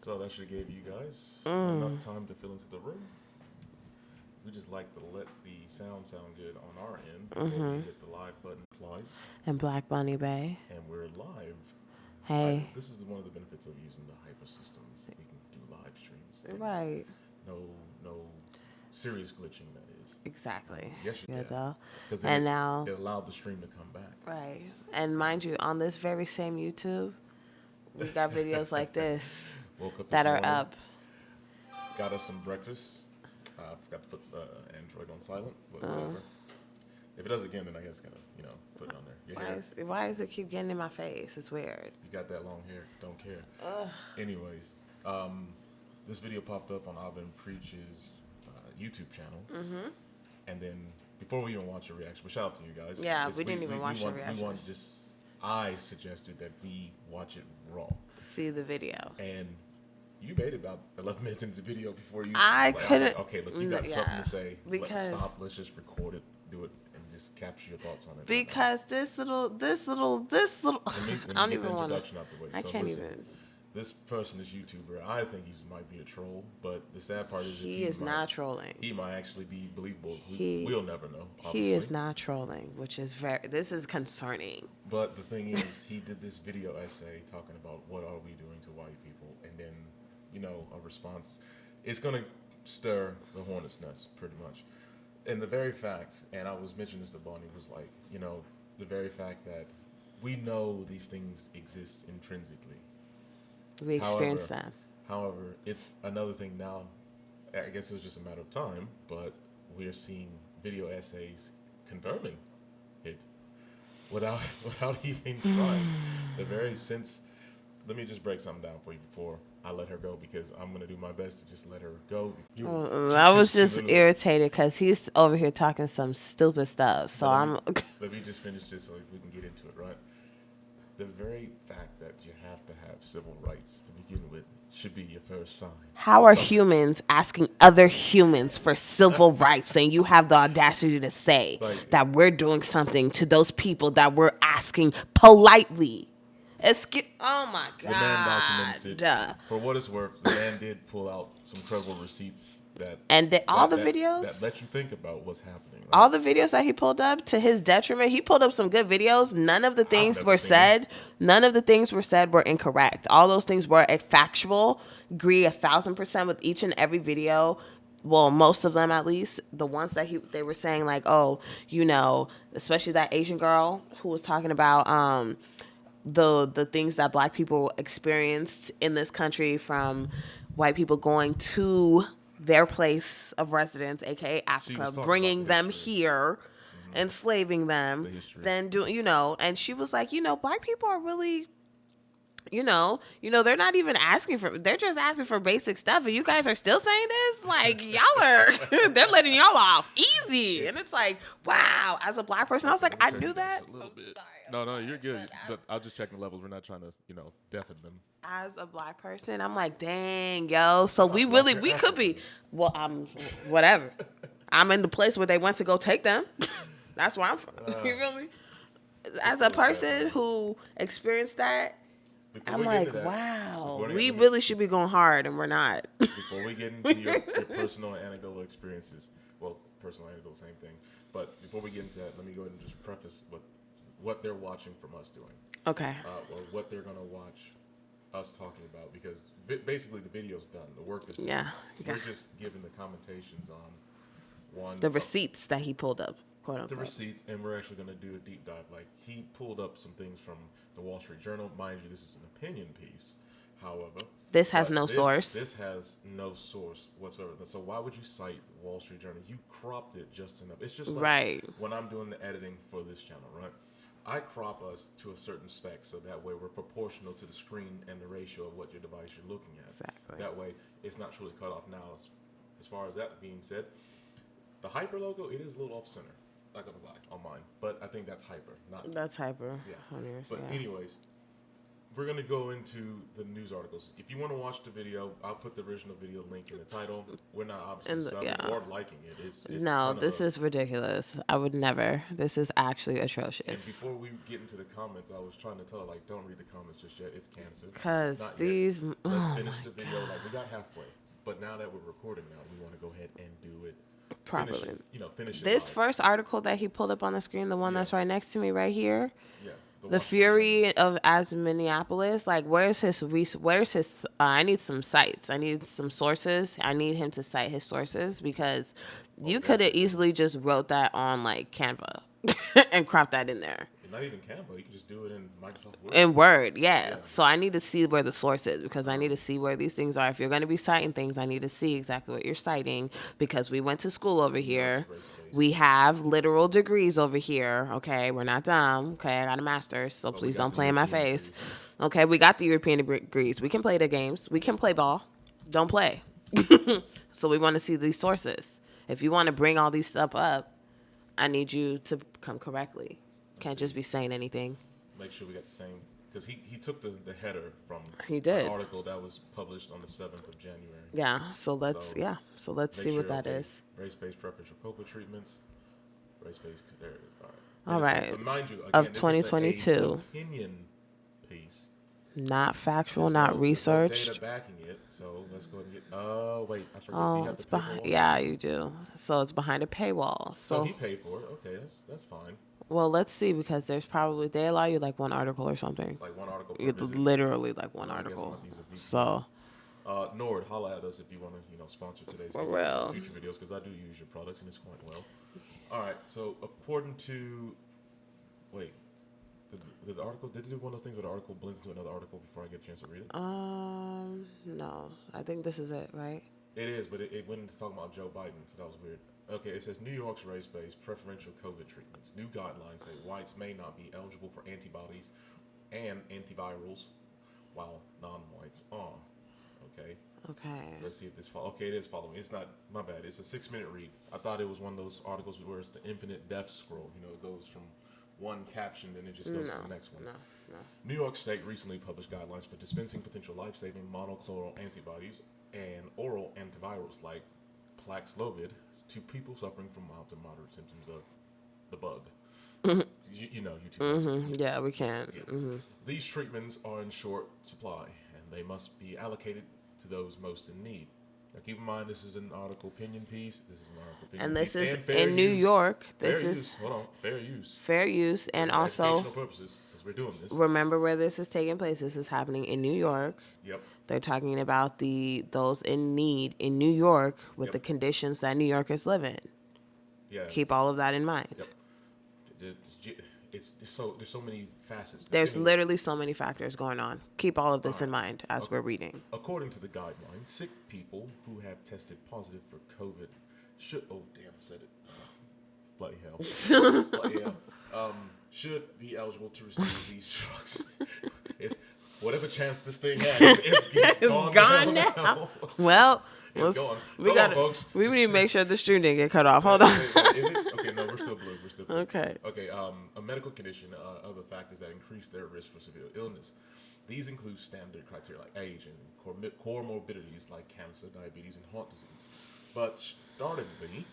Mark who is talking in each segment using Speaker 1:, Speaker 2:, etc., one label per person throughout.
Speaker 1: So that should give you guys enough time to fill into the room. We just like to let the sound good on our end before we hit the live button applied,
Speaker 2: And Black Bunny Bay.
Speaker 1: and we're live.
Speaker 2: Hey.
Speaker 1: This is one of the benefits of using the Hyper systems. We can do live streams. And
Speaker 2: Right.
Speaker 1: no serious glitching, that is.
Speaker 2: Exactly.
Speaker 1: Yes, you
Speaker 2: Good
Speaker 1: can.
Speaker 2: though.
Speaker 1: Because
Speaker 2: And now,
Speaker 1: it allowed the stream to come back.
Speaker 2: right. And mind you, on this very same YouTube, we got videos like this
Speaker 1: Woke up
Speaker 2: that
Speaker 1: this
Speaker 2: are
Speaker 1: morning,
Speaker 2: up.
Speaker 1: got us some breakfast. I forgot to put Android on silent, but whatever. If it does again, then I guess gotta put it on there. Your hair,
Speaker 2: Why does it keep getting in my face? It's weird.
Speaker 1: you got that long hair, don't care. Anyways, this video popped up on Alvin Preach's YouTube channel, and then before we even watch a reaction, but shout out to you guys.
Speaker 2: Yeah, we didn't even watch the reaction.
Speaker 1: We want I suggested that we watch it raw,
Speaker 2: See the video.
Speaker 1: and you made it about 11 minutes into the video before you.
Speaker 2: I
Speaker 1: was
Speaker 2: couldn't.
Speaker 1: like, okay, look, you got something to say.
Speaker 2: Because
Speaker 1: Let's stop. Let's just record it, do it, and just capture your thoughts on it.
Speaker 2: because this little.
Speaker 1: Let me
Speaker 2: I don't
Speaker 1: get the
Speaker 2: even want to.
Speaker 1: introduction out the way.
Speaker 2: I
Speaker 1: So
Speaker 2: can't
Speaker 1: listen,
Speaker 2: even.
Speaker 1: This person is YouTuber. I think he might be a troll, but the sad part is
Speaker 2: He is not trolling.
Speaker 1: He might actually be believable.
Speaker 2: He-
Speaker 1: We'll never know.
Speaker 2: He is
Speaker 1: obviously.
Speaker 2: not trolling, which is this is concerning.
Speaker 1: But the thing is, he did this video essay talking about what are we doing to white people, and then a response. It's gonna stir the hornet's nest pretty much. And the very fact, and I was mentioning this to Bonnie, was like, the very fact that we know these things exist intrinsically.
Speaker 2: We experience
Speaker 1: However-
Speaker 2: them.
Speaker 1: However, it's another thing now. I guess it was just a matter of time, but we're seeing video essays confirming it without even trying. The very sense. Let me just break something down for you before I let her go, because I'm gonna do my best to just let her go.
Speaker 2: I was just irritated because he's over here talking some stupid stuff. So
Speaker 1: Let me just finish this so we can get into it, right? The very fact that you have to have civil rights to begin with should be your first sign.
Speaker 2: How are humans asking other humans for civil rights, and you have the audacity to say that we're doing something to those people that we're asking politely? Oh my God.
Speaker 1: The man documents it. For what it's worth, the man did pull out some credible receipts that
Speaker 2: videos
Speaker 1: that let you think about what's happening. Right?
Speaker 2: All the videos that he pulled up, to his detriment, he pulled up some good videos. None of the things were said. None of the things were said were incorrect. All those things were factual. Agree 1,000% with each and every video. Well, most of them at least. The ones that they were saying like, especially that Asian girl who was talking about the things that black people experienced in this country from white people going to their place of residence, aka Africa, bringing them here, enslaving them, then and she was like, black people are really, they're not even asking they're just asking for basic stuff, and you guys are still saying this? Like, y'all are, they're letting y'all off easy. And it's like, wow, as a black person, I was like, I knew that.
Speaker 1: A little bit. No, you're good. But I'll just check the levels. We're not trying to, deafen them.
Speaker 2: As a black person, I'm like, dang, yo. So we could be. Well, whatever. I'm in the place where they went to go take them. That's where I'm from. You feel me? As a person who experienced that, I'm like, wow, we really should be going hard, and we're not.
Speaker 1: Before we get into your personal and anecdotal experiences, well, personal and anecdotal, same thing. But before we get into that, let me go ahead and just preface what they're watching from us doing.
Speaker 2: Okay.
Speaker 1: Or what they're going to watch us talking about, because basically the video's done. The work is done.
Speaker 2: Yeah.
Speaker 1: We're just giving the commentations on
Speaker 2: the receipts that he pulled up, quote unquote.
Speaker 1: The receipts, and we're actually going to do a deep dive. Like, he pulled up some things from the Wall Street Journal. Mind you, this is an opinion piece. However,
Speaker 2: this has no source.
Speaker 1: This has no source whatsoever. So why would you cite Wall Street Journal? You cropped it just enough. It's just like when I'm doing the editing for this channel, right? I crop us to a certain spec, so that way we're proportional to the screen and the ratio of what your device you're looking at.
Speaker 2: Exactly.
Speaker 1: That way it's not truly cut off. Now, as far as that being said, the Hyper logo, it is a little off center, like I was like on mine, but I think that's Hyper, not
Speaker 2: that's Hyper.
Speaker 1: Yeah. But anyways, we're gonna go into the news articles. If you want to watch the video, I'll put the original video link in the title. We're not obviously subbing or liking it. It's
Speaker 2: no, this is ridiculous. I would never. This is actually atrocious.
Speaker 1: And before we get into the comments, I was trying to tell her, like, don't read the comments just yet. It's cancer.
Speaker 2: Because these...
Speaker 1: Let's finish the video. Like, we got halfway. But now that we're recording now, we want to go ahead and do it.
Speaker 2: Properly.
Speaker 1: Finish it.
Speaker 2: This
Speaker 1: live.
Speaker 2: first article that he pulled up on the screen, the one that's right next to me right here.
Speaker 1: Yeah.
Speaker 2: The fury of as Minneapolis, like where's his I need some sites. I need some sources. I need him to cite his sources because you could have easily just wrote that on like Canva and cropped that in there.
Speaker 1: Not even Canva. You can just do it in Microsoft Word.
Speaker 2: In Word, yeah. So I need to see where the source is because I need to see where these things are. If you're going to be citing things, I need to see exactly what you're citing because we went to school over here. We have literal degrees over here, okay? We're not dumb, okay? I got a master's, so please don't play in my face. Okay, we got the European degrees. We can play the games. We can play ball. Don't play. So we want to see these sources. If you want to bring all these stuff up, I need you to come correctly. Can't just be saying anything.
Speaker 1: Make sure we got the same, because he took the header from
Speaker 2: an
Speaker 1: article that was published on the 7th of January.
Speaker 2: Yeah, so let's see what that is.
Speaker 1: Race-based preferential COVID treatments. Race-based, there it is.
Speaker 2: All right.
Speaker 1: But mind you, again,
Speaker 2: of
Speaker 1: this
Speaker 2: 2022.
Speaker 1: is an opinion piece.
Speaker 2: Not factual, not researched.
Speaker 1: No data backing it, so let's go ahead and get. Oh wait, I forgot.
Speaker 2: Oh, it's behind. Yeah, you do. So it's behind a paywall. So
Speaker 1: he paid for it. Okay, that's fine.
Speaker 2: Well, let's see because there's probably they allow you like one article or something.
Speaker 1: Like one article.
Speaker 2: Literally like one article. So.
Speaker 1: Nord, holla at us if you want to, sponsor today's
Speaker 2: videos,
Speaker 1: future videos, because I do use your products and it's quite well. All right, so according to, did the article, did it do one of those things where the article blends into another article before I get a chance to read it?
Speaker 2: No, I think this is it, right?
Speaker 1: It is, but it went into talking about Joe Biden, so that was weird. Okay, it says New York's race-based preferential COVID treatments. New guidelines say whites may not be eligible for antibodies and antivirals, while non-whites are. Okay. Let's see if this follows. Okay, it is following. It's not, my bad. It's a 6-minute read. I thought it was one of those articles where it's the infinite death scroll. It goes from one caption and it just goes to the next one. No. New York State recently published guidelines for dispensing potential life-saving monoclonal antibodies and oral antivirals like Paxlovid to people suffering from mild to moderate symptoms of the bug. You two.
Speaker 2: Yeah, we can.
Speaker 1: Yeah. These treatments are in short supply, and they must be allocated to those most in need. Now, keep in mind, this is an article opinion piece. This is an article opinion
Speaker 2: and
Speaker 1: piece.
Speaker 2: This is in New York. This is
Speaker 1: fair use.
Speaker 2: Fair use, and also
Speaker 1: educational purposes. Since we're doing this,
Speaker 2: remember where this is taking place. This is happening in New York.
Speaker 1: Yep.
Speaker 2: They're talking about those in need in New York with the conditions that New Yorkers live in.
Speaker 1: Yeah.
Speaker 2: Keep all of that in mind.
Speaker 1: Yep. There's so many facets.
Speaker 2: There's literally so many factors going on. Keep all of this in mind as we're reading.
Speaker 1: According to the guidelines, sick people who have tested positive for COVID should. Oh damn! I said it. Bloody hell. Should be eligible to receive these drugs. It's whatever chance this thing has. It's gone now.
Speaker 2: Well.
Speaker 1: Folks.
Speaker 2: We need to make sure the stream didn't get cut off. Hold on.
Speaker 1: Is it? Okay, no, we're still blue.
Speaker 2: Okay.
Speaker 1: Okay. A medical condition are other factors that increase their risk for severe illness. These include standard criteria like age and comorbidities like cancer, diabetes, and heart disease. But startlingly,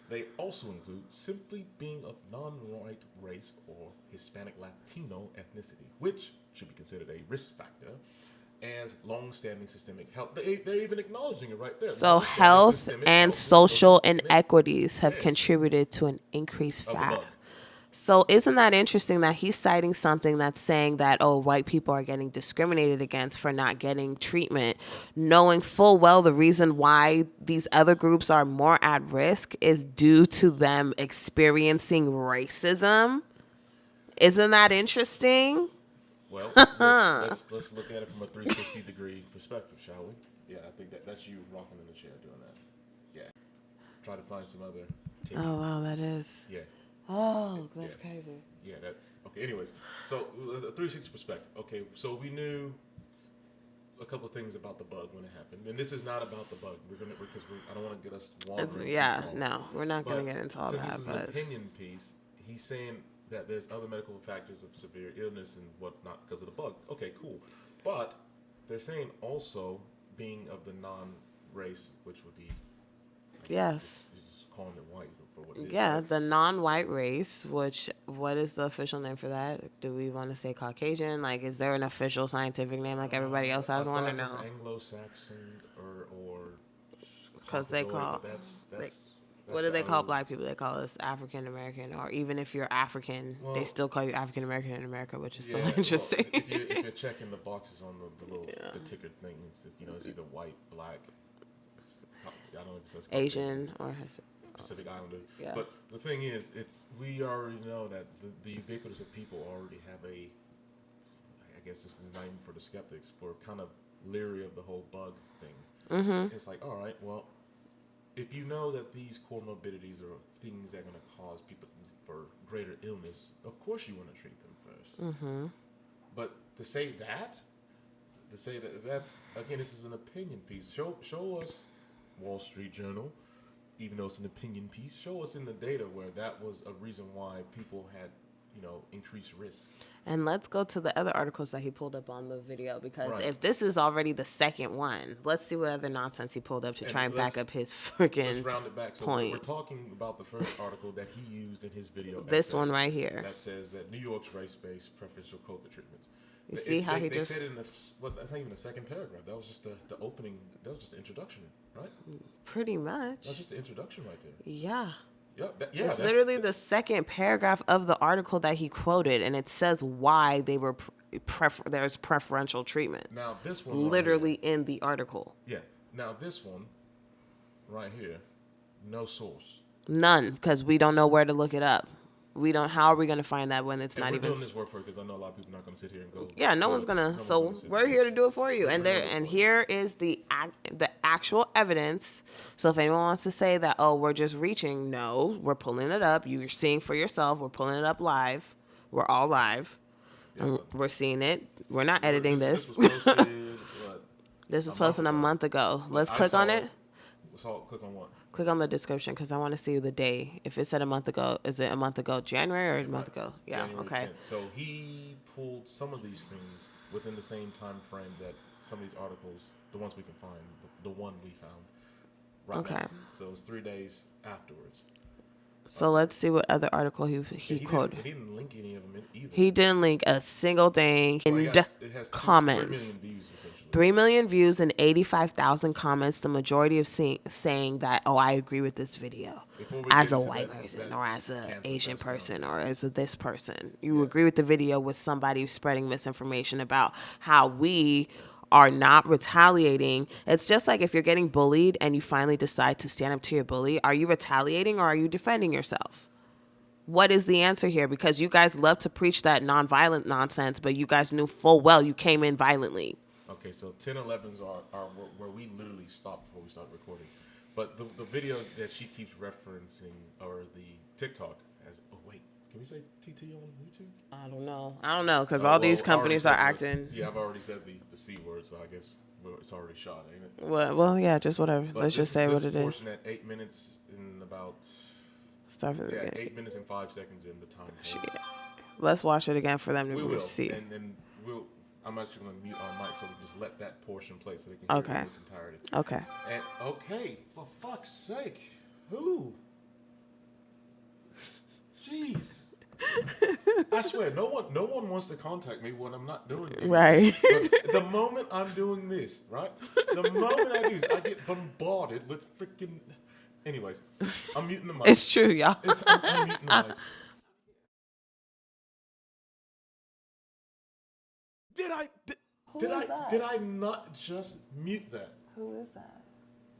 Speaker 1: they also include simply being of non-white race or Hispanic Latino ethnicity, which should be considered a risk factor. As long-standing systemic health, they're even acknowledging it right there.
Speaker 2: So health and social inequities have contributed to an increased fact. So isn't that interesting that he's citing something that's saying that, white people are getting discriminated against for not getting treatment, knowing full well the reason why these other groups are more at risk is due to them experiencing racism? Isn't that interesting?
Speaker 1: Well, let's look at it from a 360-degree perspective, shall we? Yeah, I think that's you rocking in the chair doing that. Yeah. Try to find some other tips.
Speaker 2: Oh, wow, that is.
Speaker 1: Yeah.
Speaker 2: Oh, that's crazy.
Speaker 1: Yeah, okay, anyways. So, a 360 perspective. Okay, so we knew a couple things about the bug when it happened. And this is not about the bug. I don't want to get us wandering.
Speaker 2: No, we're not going to get into all that.
Speaker 1: Since it's an opinion piece, he's saying that there's other medical factors of severe illness and whatnot because of the bug. Okay, cool. But they're saying also being of the non-race, which would be,
Speaker 2: Yes.
Speaker 1: just calling it white for what it is.
Speaker 2: Yeah,
Speaker 1: right?
Speaker 2: the non-white race, which, what is the official name for that? Do we want to say Caucasian? Like, is there an official scientific name like everybody else has one or
Speaker 1: Aside
Speaker 2: no?
Speaker 1: from Anglo-Saxon or
Speaker 2: Because they
Speaker 1: Caucasoid,
Speaker 2: call,
Speaker 1: but that's
Speaker 2: what do
Speaker 1: the
Speaker 2: they call
Speaker 1: other-
Speaker 2: black people? They call us African American, or even if you're African, they
Speaker 1: Well,
Speaker 2: still call you African American in America, which is so
Speaker 1: well,
Speaker 2: interesting.
Speaker 1: if you're checking the boxes on the little the ticker thing, it's either white, black. I don't know if it says Caucasian,
Speaker 2: Asian or
Speaker 1: Pacific Islander.
Speaker 2: Yeah.
Speaker 1: But the thing is, we already know that the ubiquitous of people already have a. I guess this is not even for the skeptics. We're kind of leery of the whole bug thing.
Speaker 2: Mm-hmm.
Speaker 1: It's like, all right, well, if you know that these comorbidities are things that are going to cause people for greater illness, of course you want to treat them first.
Speaker 2: Mm-hmm.
Speaker 1: But to say that's again, this is an opinion piece. Show us Wall Street Journal, even though it's an opinion piece. Show us in the data where that was a reason why people had, increased risk.
Speaker 2: And let's go to the other articles that he pulled up on the video, because
Speaker 1: Right.
Speaker 2: if this is already the second one, let's see what other nonsense he pulled up to
Speaker 1: And
Speaker 2: try and back
Speaker 1: let's-
Speaker 2: up his
Speaker 1: Let's
Speaker 2: freaking
Speaker 1: round it back. So
Speaker 2: point.
Speaker 1: we're talking about the first article that he used in his video.
Speaker 2: This
Speaker 1: essay
Speaker 2: one right here.
Speaker 1: that says that New York's race-based preferential COVID treatments.
Speaker 2: You see how he
Speaker 1: they
Speaker 2: just-
Speaker 1: said it in that's not even the second paragraph. That was just the opening. That was just the introduction, right?
Speaker 2: Pretty much.
Speaker 1: That's just the introduction right there.
Speaker 2: Yeah.
Speaker 1: Yeah,
Speaker 2: It's literally the second paragraph of the article that he quoted, and it says why they were there's preferential treatment.
Speaker 1: Now this one, right
Speaker 2: Literally in the article.
Speaker 1: here. Yeah. Now this one, right here, no source.
Speaker 2: None, because we don't know where to look it up. We don't. How are we going to find that when it's
Speaker 1: And
Speaker 2: not
Speaker 1: we're
Speaker 2: even?
Speaker 1: doing this work for because I know a lot of people are not going to sit here and go.
Speaker 2: Yeah, no one's gonna. So we're here to do it for you. And there, and here is the actual evidence. So if anyone wants to say that, oh, we're just reaching, no, we're pulling it up. You're seeing for yourself. We're pulling it up live. We're all live. And we're seeing it. We're not editing this.
Speaker 1: was posted, what,
Speaker 2: This was
Speaker 1: a month
Speaker 2: posted a
Speaker 1: ago.
Speaker 2: month ago. Let's
Speaker 1: I
Speaker 2: click on
Speaker 1: saw
Speaker 2: it.
Speaker 1: Click on what?
Speaker 2: Click on the description because I want to see the day. If it said a month ago, is it a month ago, January, or a month ago? Yeah.
Speaker 1: January
Speaker 2: Okay.
Speaker 1: 10th. So he pulled some of these things within the same time frame that some of these articles, the ones we can find, the one we found. Right
Speaker 2: Okay.
Speaker 1: now. So it was 3 days afterwards.
Speaker 2: So let's see what other article he
Speaker 1: He
Speaker 2: quoted.
Speaker 1: didn't link any of them in either.
Speaker 2: He didn't link a single thing
Speaker 1: Well,
Speaker 2: in
Speaker 1: it has 3
Speaker 2: comments.
Speaker 1: million views essentially.
Speaker 2: 3 million views and 85,000 comments. The majority of saying that, oh, I agree with this video.
Speaker 1: Before we
Speaker 2: As
Speaker 1: get
Speaker 2: a
Speaker 1: into
Speaker 2: white
Speaker 1: that-
Speaker 2: person,
Speaker 1: that
Speaker 2: or as a
Speaker 1: cancel
Speaker 2: Asian
Speaker 1: that stuff.
Speaker 2: person, or as a this person. You agree with the video with somebody spreading misinformation about how we are not retaliating. It's just like if you're getting bullied and you finally decide to stand up to your bully, are you retaliating or are you defending yourself? What is the answer here? Because you guys love to preach that nonviolent nonsense, but you guys knew full well you came in violently.
Speaker 1: Okay, so 10-11s are where we literally stopped before we started recording. But the video that she keeps referencing, or the TikTok, oh wait, can we say TT on YouTube?
Speaker 2: I don't know, because
Speaker 1: Oh,
Speaker 2: all these
Speaker 1: well, I already
Speaker 2: companies are
Speaker 1: said the-
Speaker 2: acting.
Speaker 1: Yeah, I've already said the C word, so I guess it's already shot, ain't it?
Speaker 2: Well, yeah, just whatever.
Speaker 1: But
Speaker 2: Let's just say what it is.
Speaker 1: portion at 8 minutes and about
Speaker 2: Start from the
Speaker 1: yeah,
Speaker 2: beginning.
Speaker 1: 8 minutes and 5 seconds in the time.
Speaker 2: Let's watch it again for them
Speaker 1: We
Speaker 2: to
Speaker 1: will
Speaker 2: see.
Speaker 1: and I'm actually going to mute our mic so we can just let that portion play so they can hear
Speaker 2: Okay.
Speaker 1: it in its entirety.
Speaker 2: Okay.
Speaker 1: And okay, for fuck's sake, who? Jeez. I swear, no one wants to contact me when I'm not doing it.
Speaker 2: Right.
Speaker 1: But the moment I'm doing this, right? The moment I do this, I get bombarded with freaking. Anyways, I'm muting the mic.
Speaker 2: It's true, y'all.
Speaker 1: I'm muting the mic. Did I not just mute that?
Speaker 2: Who is that?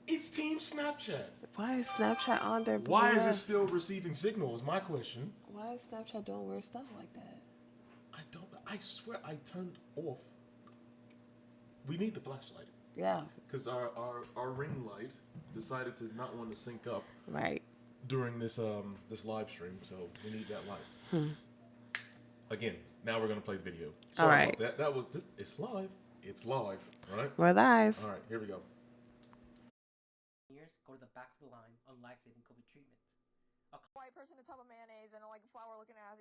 Speaker 1: It's Team Snapchat.
Speaker 2: Why is Snapchat on there?
Speaker 1: Why is it still receiving signals? My question.
Speaker 2: Why is Snapchat doing weird stuff like that?
Speaker 1: I don't. I swear I turned off. We need the flashlight
Speaker 2: Yeah.
Speaker 1: because our ring light decided to not want to sync up
Speaker 2: Right.
Speaker 1: during this this live stream, so we need that light. Again, now we're gonna play the video.
Speaker 2: All
Speaker 1: Sorry
Speaker 2: right.
Speaker 1: about that. That was this. It's live. It's live. All right.
Speaker 2: We're live.
Speaker 1: All right. Here we go.
Speaker 3: Years go to the back of the line on life-saving COVID treatment. white person on top of mayonnaise and like a flower looking ass.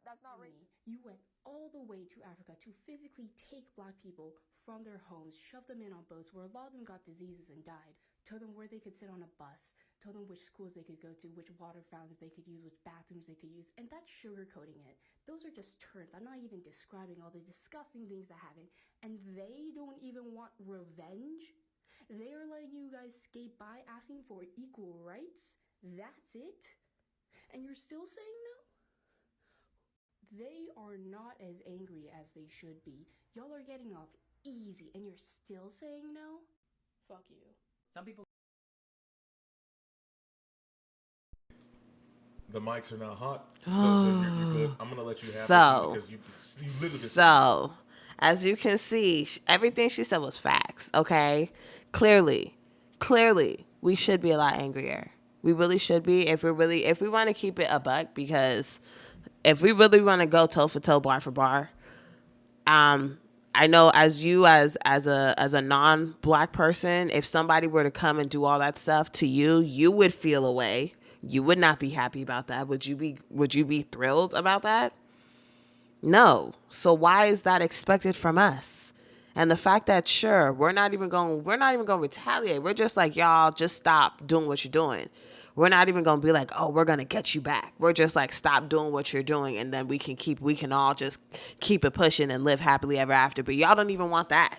Speaker 3: That's not racist.
Speaker 4: You went all the way to Africa to physically take black people from their homes, shove them in on boats where a lot of them got diseases and died, told them where they could sit on a bus, told them which schools they could go to, which water fountains they could use, which bathrooms they could use, and that's sugarcoating it. Those are just terms. I'm not even describing all the disgusting things that happen, and they don't even want revenge. They are letting you guys skate by asking for equal rights. That's it? And you're still saying no? They are not as angry as they should be. Y'all are getting off easy and you're still saying no? Fuck you.
Speaker 5: Some people.
Speaker 1: The mics are now hot, so you're good. I'm gonna let you have
Speaker 2: So,
Speaker 1: this because you literally.
Speaker 2: So, as you can see, everything she said was facts, okay? Clearly, we should be a lot angrier. We really should be if we want to keep it a buck, because if we really want to go toe for toe, bar for bar, I know as a non-black person, if somebody were to come and do all that stuff to you, you would feel a way. You would not be happy about that. Would you be thrilled about that? No. So why is that expected from us? And the fact that, sure, we're not even going to retaliate. We're just like, y'all, just stop doing what you're doing. We're not even going to be like, oh, we're going to get you back. We're just like, stop doing what you're doing, and then we can all just keep it pushing and live happily ever after. But y'all don't even want that.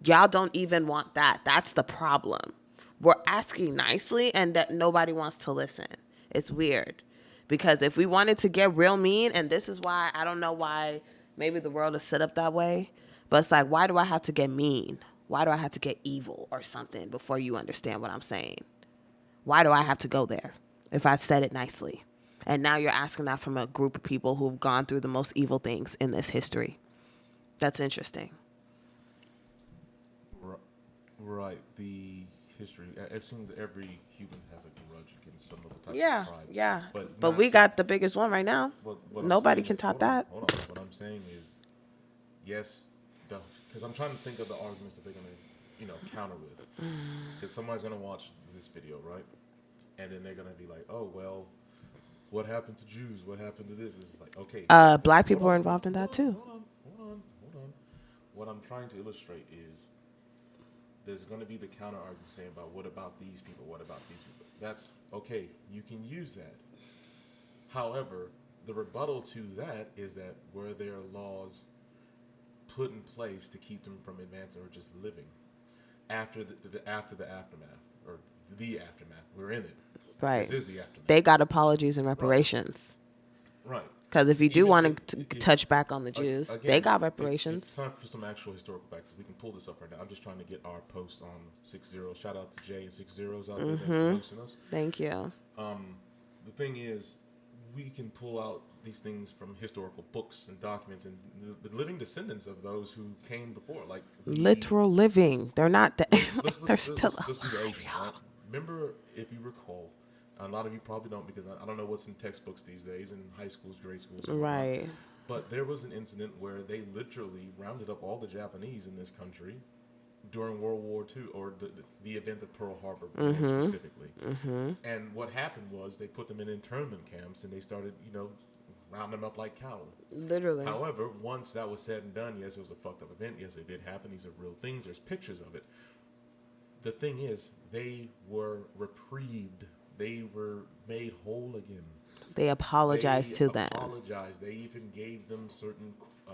Speaker 2: Y'all don't even want that. That's the problem. We're asking nicely, and that nobody wants to listen. It's weird. Because if we wanted to get real mean, and this is why, I don't know why maybe the world is set up that way, but it's like, why do I have to get mean? Why do I have to get evil or something before you understand what I'm saying? Why do I have to go there if I said it nicely? And now you're asking that from a group of people who've gone through the most evil things in this history. That's interesting.
Speaker 1: Right. The history. It seems every human has a grudge against some of the type of tribe.
Speaker 2: Yeah. But
Speaker 1: not
Speaker 2: we got the biggest one right now.
Speaker 1: what
Speaker 2: Nobody can top that.
Speaker 1: Hold on. What I'm saying is, yes, because I'm trying to think of the arguments that they're gonna, counter with. Because somebody's gonna watch this video, right? And then they're gonna be like, oh well, what happened to Jews? What happened to this? It's like, okay.
Speaker 2: Black people are involved in that too.
Speaker 1: Hold on. What I'm trying to illustrate is, there's going to be the counter argument saying about what about these people? What about these people? That's okay. You can use that. However, the rebuttal to that is that were there laws put in place to keep them from advancing or just living after the aftermath or the aftermath? We're in it.
Speaker 2: Right.
Speaker 1: This is the aftermath.
Speaker 2: They got apologies and reparations.
Speaker 1: Right.
Speaker 2: Because if you do
Speaker 1: Even
Speaker 2: want to touch back on the Jews,
Speaker 1: again,
Speaker 2: they got reparations.
Speaker 1: It's time for some actual historical facts. We can pull this up right now. I'm just trying to get our post on 60. Shout out to Jay and 60 out there for hosting us.
Speaker 2: Thank you.
Speaker 1: The thing is, we can pull out these things from historical books and documents and the living descendants of those who came before. Like
Speaker 2: Literal living. They're not dead. They're still
Speaker 1: let's do the
Speaker 2: alive,
Speaker 1: Asians,
Speaker 2: y'all.
Speaker 1: right? Remember, if you recall, a lot of you probably don't because I don't know what's in textbooks these days in high schools, grade schools.
Speaker 2: Right.
Speaker 1: But there was an incident where they literally rounded up all the Japanese in this country during World War II, or the event of Pearl Harbor specifically. And what happened was they put them in internment camps and they started, rounding them up like cattle.
Speaker 2: Literally.
Speaker 1: However, once that was said and done, yes, it was a fucked up event. Yes, it did happen. These are real things. There's pictures of it. The thing is, they were reprieved. They were made whole again.
Speaker 2: They apologized to them.
Speaker 1: They even gave them certain, I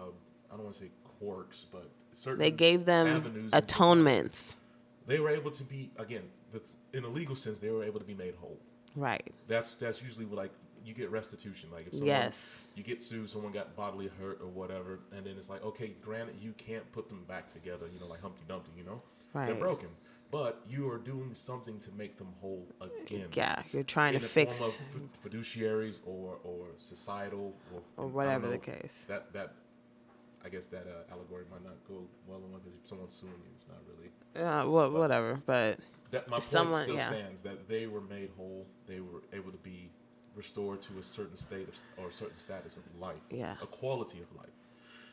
Speaker 1: don't want to say quirks, but certain
Speaker 2: They gave them
Speaker 1: avenues
Speaker 2: atonements.
Speaker 1: They were able to be, again, in a legal sense, they were able to be made whole.
Speaker 2: Right.
Speaker 1: That's usually like you get restitution. Like if you get sued, someone got bodily hurt or whatever, and then it's like, okay, granted, you can't put them back together, like Humpty Dumpty,
Speaker 2: Right.
Speaker 1: They're broken. But you are doing something to make them whole again.
Speaker 2: Yeah, you're trying to fix.
Speaker 1: In the form of fiduciaries or societal
Speaker 2: or whatever the case.
Speaker 1: That I guess that allegory might not go well on because if someone's suing you, it's not really.
Speaker 2: Whatever. But
Speaker 1: that my point still stands that they were made whole. They were able to be restored to a certain state or a certain status of life.
Speaker 2: Yeah.
Speaker 1: A quality of life.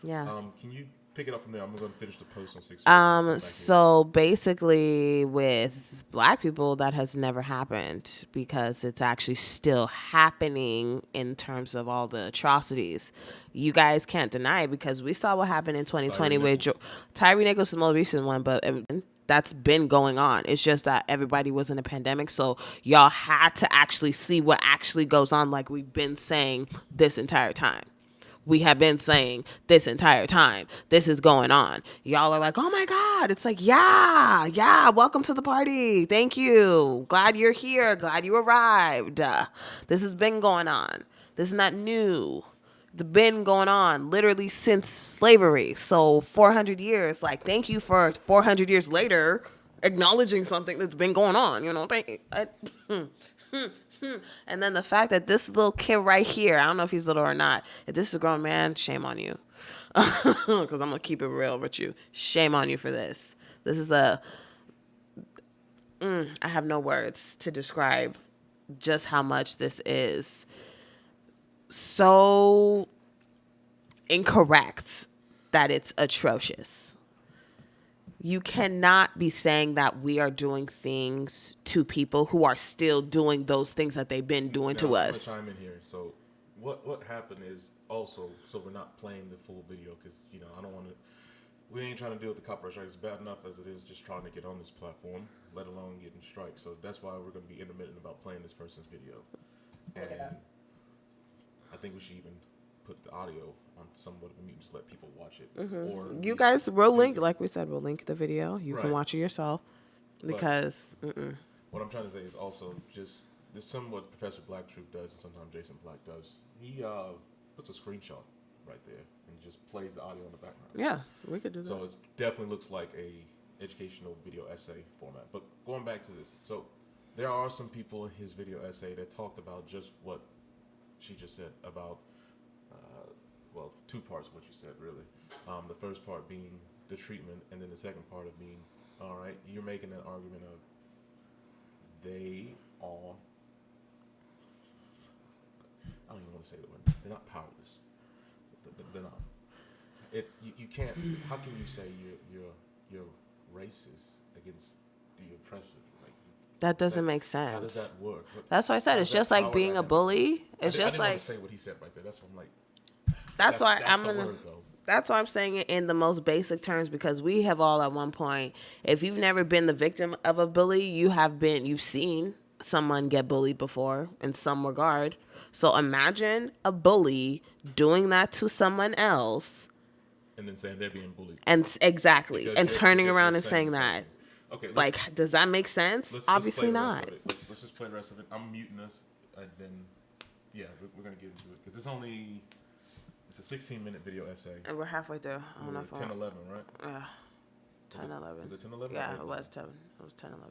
Speaker 2: Yeah.
Speaker 1: Can you pick it up from there. I'm going to finish the post on 6.
Speaker 2: So basically with black people, that has never happened because it's actually still happening in terms of all the atrocities. You guys can't deny it because we saw what happened in 2020 with Tyree Nichols is the most recent one, but that's been going on. It's just that everybody was in a pandemic, so y'all had to actually see what actually goes on, like we've been saying this entire time. We have been saying this entire time, this is going on. Y'all are like, oh my God. It's like, yeah, welcome to the party. Thank you. Glad you're here. Glad you arrived. This has been going on. This is not new. It's been going on literally since slavery. So 400 years, like, thank you for 400 years later acknowledging something that's been going on, you know, And then the fact that this little kid right here, I don't know if he's little or not, if this is a grown man, shame on you. Because I'm going to keep it real with you. Shame on you for this. This is I have no words to describe just how much this is so incorrect that it's atrocious. You cannot be saying that we are doing things to people who are still doing those things that they've been doing to us.
Speaker 1: I'm gonna chime in here. So what happened is also, so we're not playing the full video because, you know, I don't want to, we ain't trying to deal with the copyright strike. It's bad enough as it is just trying to get on this platform, let alone getting strikes. So that's why we're going to be intermittent about playing this person's video. And I think we should even put the audio on somewhat of a mute and just let people watch it.
Speaker 2: Mm-hmm.
Speaker 1: Or
Speaker 2: you guys, we'll link, like we said, we'll link the video. You can watch it yourself because.
Speaker 1: What I'm trying to say is also just this some what Professor Black Troop does and sometimes Jason Black does. He puts a screenshot right there and just plays the audio in the background.
Speaker 2: Yeah, we could do that.
Speaker 1: So it definitely looks like a educational video essay format. But going back to this, so there are some people in his video essay that talked about just what she just said about, well, two parts of what you said, really. The first part being the treatment, and then the second part of being, all right, you're making that argument of they are, I don't even want to say the word, they're not powerless. They're not. You can't, how can you say you're racist against the oppressive? Like,
Speaker 2: that doesn't make sense.
Speaker 1: How does that work?
Speaker 2: That's why I said it's just like being a bully. It's just like.
Speaker 1: I didn't want to say what he said right there. That's what I'm like.
Speaker 2: That's why I'm
Speaker 1: the
Speaker 2: gonna.
Speaker 1: word, though.
Speaker 2: That's why I'm saying it in the most basic terms because we have all at one point. If you've never been the victim of a bully, you've seen someone get bullied before in some regard. So imagine a bully doing that to someone else.
Speaker 1: And then saying they're being bullied.
Speaker 2: And exactly.
Speaker 1: Because
Speaker 2: and turning around and
Speaker 1: saying
Speaker 2: saying that.
Speaker 1: Okay.
Speaker 2: Like, does that make sense? Obviously not.
Speaker 1: Let's just play the rest of it. I'm muting us, and then, yeah, we're going to get into it. Because it's a 16-minute video essay.
Speaker 2: And we're halfway through. I don't know if
Speaker 1: 10, 11, right?
Speaker 2: Yeah. 10, 11.
Speaker 1: Was it 10, 11?
Speaker 2: Yeah, it was 10. It was 10, 11.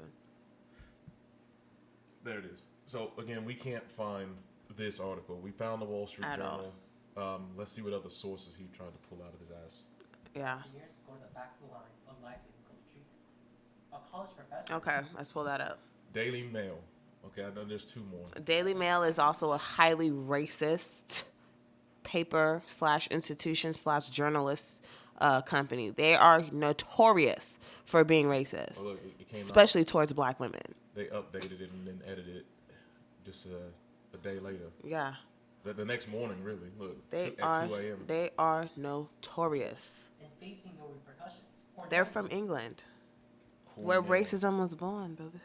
Speaker 1: There it is. So, again, we can't find this article. We found the Wall Street Journal. Let's see what other sources he tried to pull out of his ass.
Speaker 2: Yeah.
Speaker 5: For the fact line of licensing treatment. A college professor.
Speaker 2: Okay, let's pull that up.
Speaker 1: Daily Mail. Okay, I know there's two more.
Speaker 2: Daily Mail is also a highly racist paper / institution / journalist company. They are notorious for being racist,
Speaker 1: Well, look, it came
Speaker 2: especially towards black women.
Speaker 1: They updated it and then edited it just a day later.
Speaker 2: Yeah.
Speaker 1: The next morning, really. Look,
Speaker 2: They
Speaker 1: at 2 a.m.
Speaker 2: They are notorious.
Speaker 5: And facing no repercussions.
Speaker 2: They're from England, where racism was born, baby.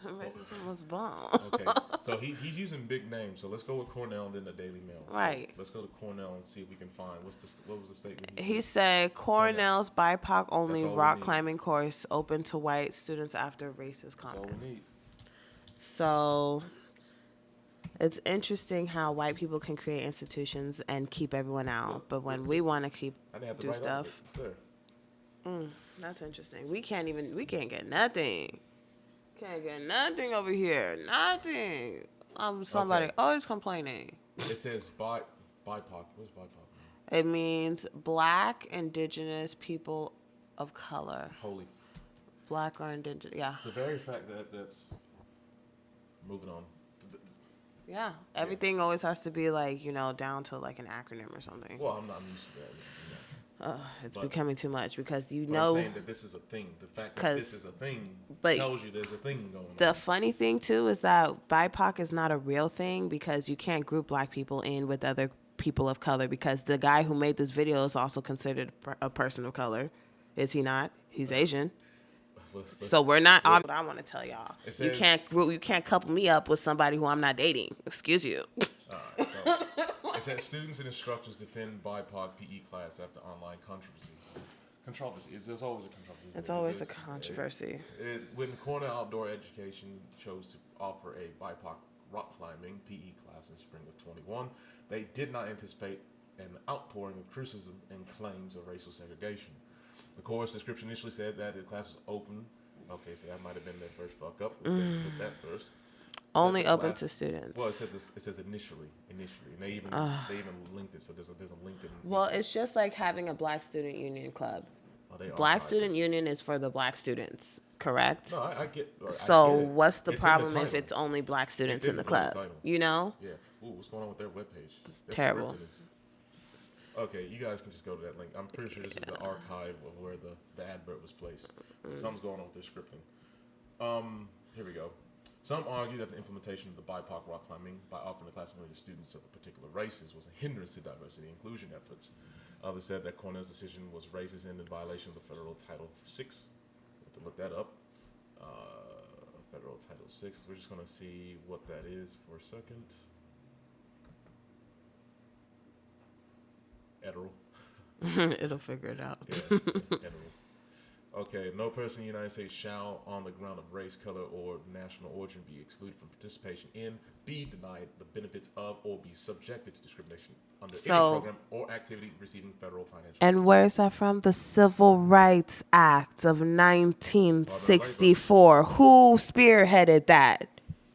Speaker 2: Racism was born.
Speaker 1: Okay, so he's using big names. So let's go with Cornell and then the Daily Mail.
Speaker 2: Right.
Speaker 1: So let's go to Cornell and see if we can find what was the statement?
Speaker 2: He said Cornell's BIPOC only
Speaker 1: That's all we
Speaker 2: rock
Speaker 1: need.
Speaker 2: climbing course open to white students after racist
Speaker 1: That's all
Speaker 2: comments.
Speaker 1: we need.
Speaker 2: So it's interesting how white people can create institutions and keep everyone out, but when we want to
Speaker 1: I didn't have to
Speaker 2: do
Speaker 1: write
Speaker 2: stuff,
Speaker 1: It's there.
Speaker 2: that's interesting. We can't get nothing. Can't get nothing over here. Nothing. Somebody
Speaker 1: Okay.
Speaker 2: always complaining.
Speaker 1: It says BIPOC. What does BIPOC mean?
Speaker 2: It means black, indigenous, people of color.
Speaker 1: Holy.
Speaker 2: Black or indigenous. Yeah.
Speaker 1: The very fact that that's moving on.
Speaker 2: Yeah. Everything always has to be like, down to like an acronym or something.
Speaker 1: Well, I'm not used to that.
Speaker 2: It's
Speaker 1: But-
Speaker 2: becoming too much because you
Speaker 1: But I'm
Speaker 2: know
Speaker 1: saying that this is a thing. The fact that
Speaker 2: 'Cause-
Speaker 1: this is a thing
Speaker 2: but
Speaker 1: tells you there's a thing going
Speaker 2: the
Speaker 1: on.
Speaker 2: funny thing too is that BIPOC is not a real thing because you can't group black people in with other people of color because the guy who made this video is also considered a person of color. Is he not? He's Asian. So we're not. What I want to tell y'all,
Speaker 1: It
Speaker 2: you
Speaker 1: says-
Speaker 2: can't couple me up with somebody who I'm not dating. Excuse you.
Speaker 1: Alright, so it says students and instructors defend BIPOC PE class after online controversy. There's always a controversy.
Speaker 2: It's always a controversy.
Speaker 1: When Corner Outdoor Education chose to offer a BIPOC rock climbing PE class in spring of 21, they did not anticipate an outpouring of criticism and claims of racial segregation. The course description initially said that the class was open. Okay, so that might have been their first fuck up. Put that first.
Speaker 2: Only
Speaker 1: That the
Speaker 2: open
Speaker 1: last-
Speaker 2: to students.
Speaker 1: Well, it says initially, and they even linked it. So there's a link in.
Speaker 2: Well, it's just like having a black student union club.
Speaker 1: Oh, they
Speaker 2: Black
Speaker 1: archived
Speaker 2: student
Speaker 1: it.
Speaker 2: union is for the black students, correct?
Speaker 1: No, I get. I
Speaker 2: So
Speaker 1: get it.
Speaker 2: what's the
Speaker 1: It's in
Speaker 2: problem if
Speaker 1: title.
Speaker 2: it's only black students
Speaker 1: It's
Speaker 2: in the
Speaker 1: in the
Speaker 2: club?
Speaker 1: title.
Speaker 2: You know?
Speaker 1: Yeah. Ooh, what's going on with their webpage? Their
Speaker 2: Terrible.
Speaker 1: script is- Okay, you guys can just go to that link. I'm pretty sure this is the archive of where the advert was placed. Something's going on with their scripting. Here we go. Some argue that the implementation of the BIPOC rock climbing by offering the class only to students of particular races was a hindrance to diversity and inclusion efforts. Others said that Cornell's decision was racist and in violation of the federal Title VI. Have to look that up. Federal Title VI. We're just going to see what that is for a second. Federal.
Speaker 2: It'll figure it out.
Speaker 1: Yeah, federal. Okay, no person in the United States shall, on the ground of race, color, or national origin, be excluded from participation in, be denied the benefits of, or be subjected to discrimination under any
Speaker 2: So-
Speaker 1: program or activity receiving federal financial
Speaker 2: And
Speaker 1: assistance.
Speaker 2: where's that from? The Civil Rights Act of 1964. Who spearheaded that?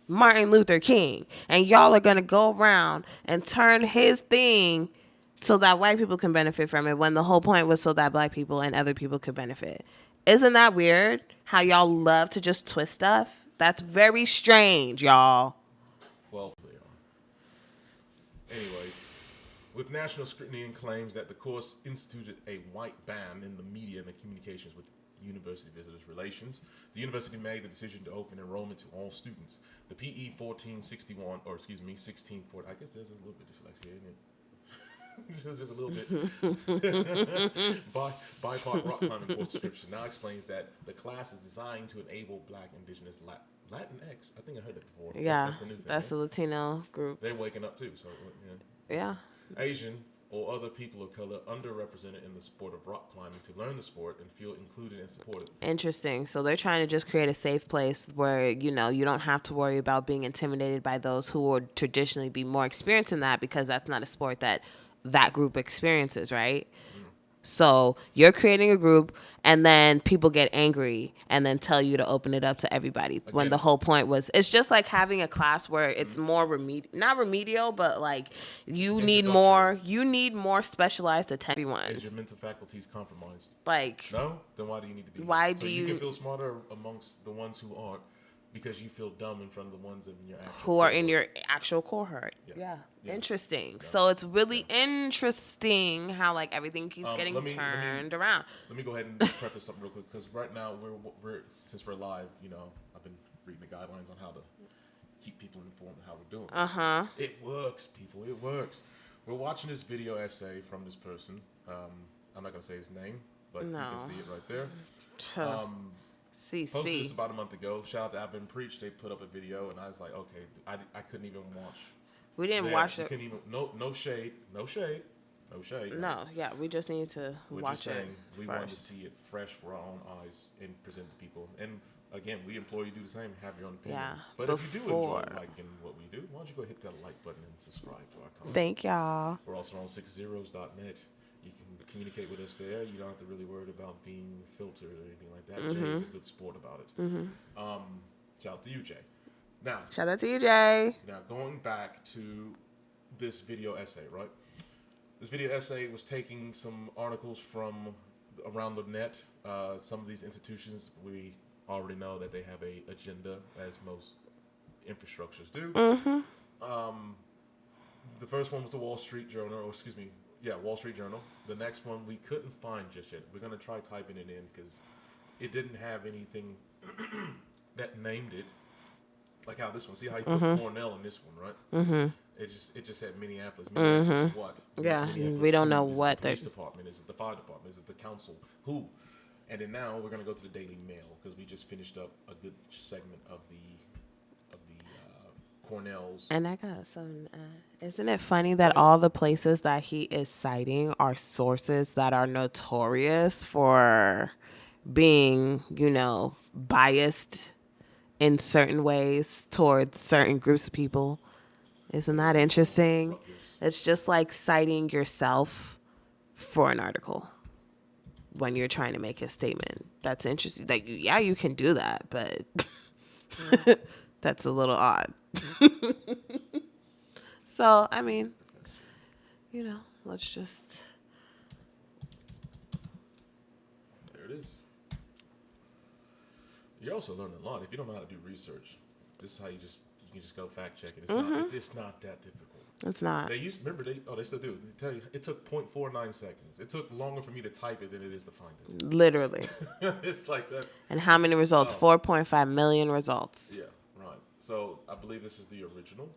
Speaker 2: Martin Luther King. And y'all are going to go around and turn his thing so that white people can benefit from it when the whole point was so that black people and other people could benefit. Isn't that weird how y'all love to just twist stuff? That's very strange, y'all.
Speaker 1: Well, they are. Anyways, with national scrutiny and claims that the course instituted a white ban in the media and the communications with university visitors relations, the university made the decision to open enrollment to all students. The PE 1461, or excuse me, 1640, I guess there's a little bit of dyslexia, isn't it? This is just a little bit. BIPOC rock climbing course description now explains that the class is designed to enable Black, Indigenous, Latinx. I think I heard it before.
Speaker 2: Yeah,
Speaker 1: that's the new thing.
Speaker 2: that's the
Speaker 1: right?
Speaker 2: Latino group.
Speaker 1: They're waking up too. So yeah.
Speaker 2: Yeah.
Speaker 1: Asian or other people of color underrepresented in the sport of rock climbing to learn the sport and feel included and supported.
Speaker 2: Interesting. So they're trying to just create a safe place where, you know, you don't have to worry about being intimidated by those who would traditionally be more experienced in that because that's not a sport that group experiences, right? So you're creating a group and then people get angry and then tell you to open it up to everybody when
Speaker 1: Again.
Speaker 2: the whole point was it's just like having a class where it's more not remedial, but like you need more specialized attention.
Speaker 1: Is
Speaker 2: Everyone.
Speaker 1: your mental faculties compromised?
Speaker 2: Like
Speaker 1: No? Then why do you need to be
Speaker 2: Why
Speaker 1: so
Speaker 2: do
Speaker 1: you
Speaker 2: you-
Speaker 1: can feel smarter amongst the ones who aren't because you feel dumb in front of the ones in your actual
Speaker 2: who are in
Speaker 1: cohort.
Speaker 2: your actual cohort.
Speaker 1: Yeah. Yeah.
Speaker 2: Interesting. So it's really interesting how like everything keeps getting
Speaker 1: let me-
Speaker 2: turned around.
Speaker 1: Let me go ahead and preface something real quick because right now we're since we're live, you know, I've been reading the guidelines on how to keep people informed of how we're doing.
Speaker 2: Uh-huh.
Speaker 1: It works, people. It works. We're watching this video essay from this person. I'm not gonna say his name, but you
Speaker 2: No.
Speaker 1: can see it right there.
Speaker 2: CC.
Speaker 1: Posted this about a month ago. Shout out to I've Been Preached. They put up a video, and I was like, okay, I couldn't even watch.
Speaker 2: We didn't
Speaker 1: Yeah,
Speaker 2: watch
Speaker 1: you
Speaker 2: it.
Speaker 1: couldn't even no shade.
Speaker 2: No, yeah, we just need to
Speaker 1: We're
Speaker 2: watch
Speaker 1: just
Speaker 2: it
Speaker 1: saying we wanted to
Speaker 2: first.
Speaker 1: see it fresh for our own eyes and present to people. And again, we implore you to do the same. Have your own opinion.
Speaker 2: Yeah,
Speaker 1: But if you do enjoy
Speaker 2: before-
Speaker 1: liking what we do, why don't you go hit that like button and subscribe to our content.
Speaker 2: Thank y'all.
Speaker 1: We're also on 6zeros.net. You can communicate with us there. You don't have to really worry about being filtered or anything like that. Jay is a good sport about it. Shout out to you, Jay. Now,
Speaker 2: Shout out to you, Jay.
Speaker 1: going back to this video essay, right? This video essay was taking some articles from around the net. Some of these institutions, we already know that they have a agenda, as most infrastructures do. The first one was the Wall Street Journal, or excuse me, Yeah, Wall Street Journal. The next one we couldn't find just yet. We're gonna try typing it in because it didn't have anything that named it. Like how this one. See how he put Cornell in this one, right? Mm-hmm. It just said Minneapolis. Minneapolis what?
Speaker 2: Yeah,
Speaker 1: Minneapolis
Speaker 2: we don't
Speaker 1: who?
Speaker 2: know
Speaker 1: Is
Speaker 2: what
Speaker 1: it the police
Speaker 2: they're-
Speaker 1: department? Is it the fire department? Is it the council? Who? And then now we're gonna go to the Daily Mail because we just finished up a good segment of the Cornell's.
Speaker 2: And I got some. Isn't it funny that all the places that he is citing are sources that are notorious for being, biased in certain ways towards certain groups of people? Isn't that interesting? It's just like citing yourself for an article when you're trying to make a statement. That's interesting. Like, yeah, you can do that, but that's a little odd. So, I mean, let's just.
Speaker 1: There it is. You also learn a lot if you don't know how to do research. This is how you can just go fact check it. It's not that difficult.
Speaker 2: It's not.
Speaker 1: They still do. They tell you it took 0.49 seconds. It took longer for me to type it than it is to find it.
Speaker 2: Literally.
Speaker 1: It's like that's.
Speaker 2: And how many results? 4.5 million results.
Speaker 1: Yeah, right. So I believe this is the original.